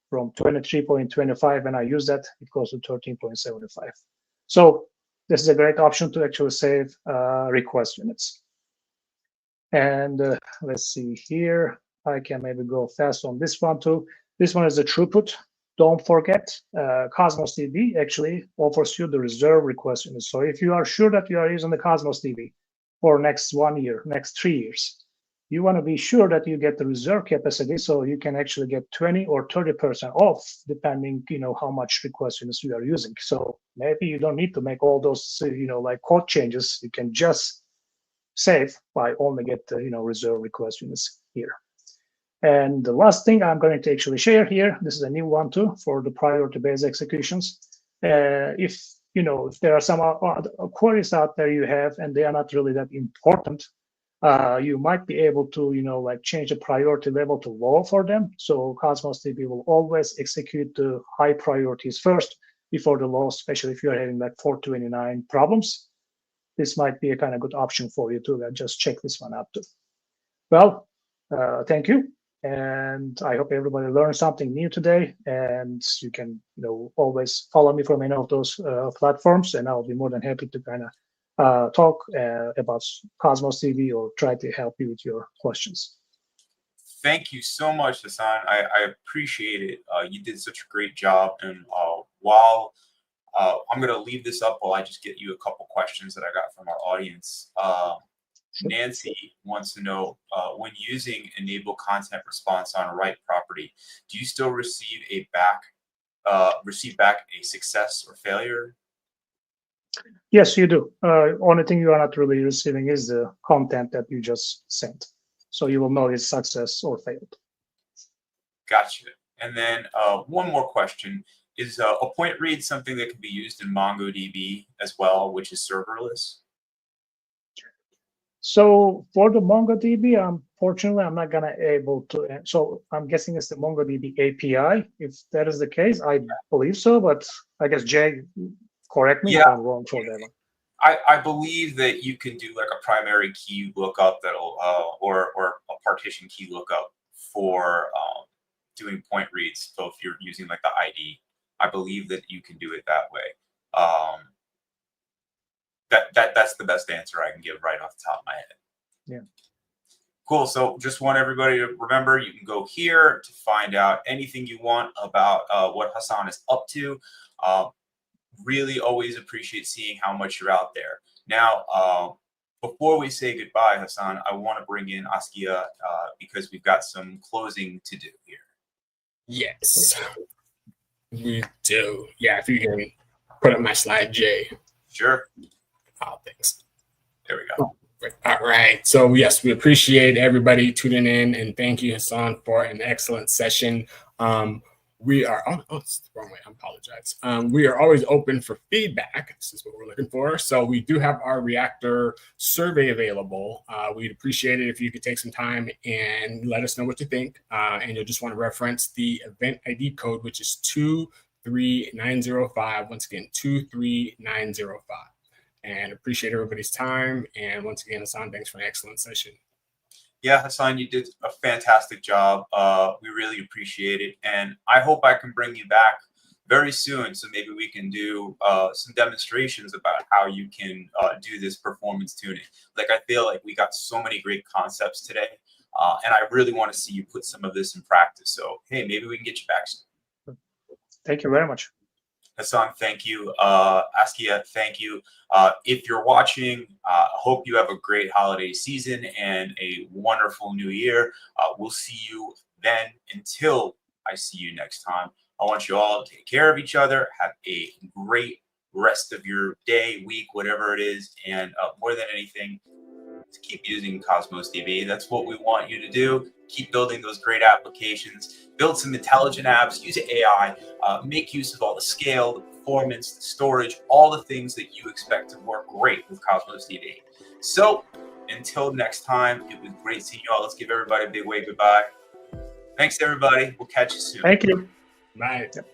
from 23.25. When I use that, it goes to 13.75. So this is a great option to actually save request units. And let's see here. I can maybe go fast on this one too. This one is the throughput. Don't forget, Cosmos DB actually offers you the reserve request units. So if you are sure that you are using the Cosmos DB for next 1 year, next 3 years, you want to be sure that you get the reserve capacity, so you can actually get 20 or 30% off, depending, how much request units you are using. So maybe you don't need to make all those, code changes. You can just save by only get the, reserve request units here. And the last thing I'm going to actually share here, this is a new one too for the priority-based executions. If there are some queries out there you have, and they are not really that important, you might be able to, change the priority level to low for them. So Cosmos DB will always execute the high priorities first before the low, especially if you're having 429 problems. This might be a kind of good option for you to just check this one out too. Well, thank you. And I hope everybody learned something new today. And you can, always follow me from any of those platforms, and I'll be more than happy to kind of talk about Cosmos DB or try to help you with your questions. Thank you so much, Hasan. I appreciate it. You did such a great job. And while I'm going to leave this up while I just get you a couple questions that I got from our audience. Sure. Nancy wants to know, when using enable content response on a write property, do you still receive back a success or failure? Yes, you do. Only thing you are not really receiving is the content that you just sent. So you will know it's success or failed. Gotcha. And then one more question. Is a point read something that can be used in MongoDB as well, which is serverless? So for the MongoDB, unfortunately, I'm not gonna able to. So I'm guessing it's the MongoDB API. If that is the case, I believe so. But I guess Jay, correct me if I'm wrong for that one. I believe that you can do like a primary key lookup that'll or a partition key lookup for doing point reads. So if you're using like the ID, I believe that you can do it that way. That's the best answer I can give right off the top of my head. Yeah. Cool. So just want everybody to remember, you can go here to find out anything you want about what Hasan is up to. Really always appreciate seeing how much you're out there. Now, before we say goodbye, Hasan, I want to bring in Askia because we've got some closing to do here. Yes. We do. Yeah, if you can put up my slide, Jay. Sure. Oh, thanks. There we go. All right. So yes, we appreciate everybody tuning in, and thank you, Hasan, for an excellent session. We are it's the wrong way. I apologize. We are always open for feedback. This is what we're looking for. So we do have our Reactor survey available. We'd appreciate it if you could take some time and let us know what you think. And you'll just want to reference the event ID code, which is 23905. Once again, 23905. And appreciate everybody's time. And once again, Hasan, thanks for an excellent session. Yeah, Hasan, you did a fantastic job. We really appreciate it. And I hope I can bring you back very soon. So maybe we can do some demonstrations about how you can do this performance tuning. Like, I feel like we got so many great concepts today. And I really want to see you put some of this in practice. So, hey, maybe we can get you back soon. Thank you very much. Hasan, thank you. Askia, thank you. If you're watching, hope you have a great holiday season and a wonderful new year. We'll see you then. Until I see you next time, I want you all to take care of each other. Have a great rest of your day, week, whatever it is. And more than anything, to keep using Cosmos DB. That's what we want you to do. Keep building those great applications, build some intelligent apps, use AI, make use of all the scale, the performance, the storage, all the things that you expect to work great with Cosmos DB. So until next time, it was great seeing you all. Let's give everybody a big wave goodbye. Thanks, everybody. We'll catch you soon. Thank you. Bye. Yep.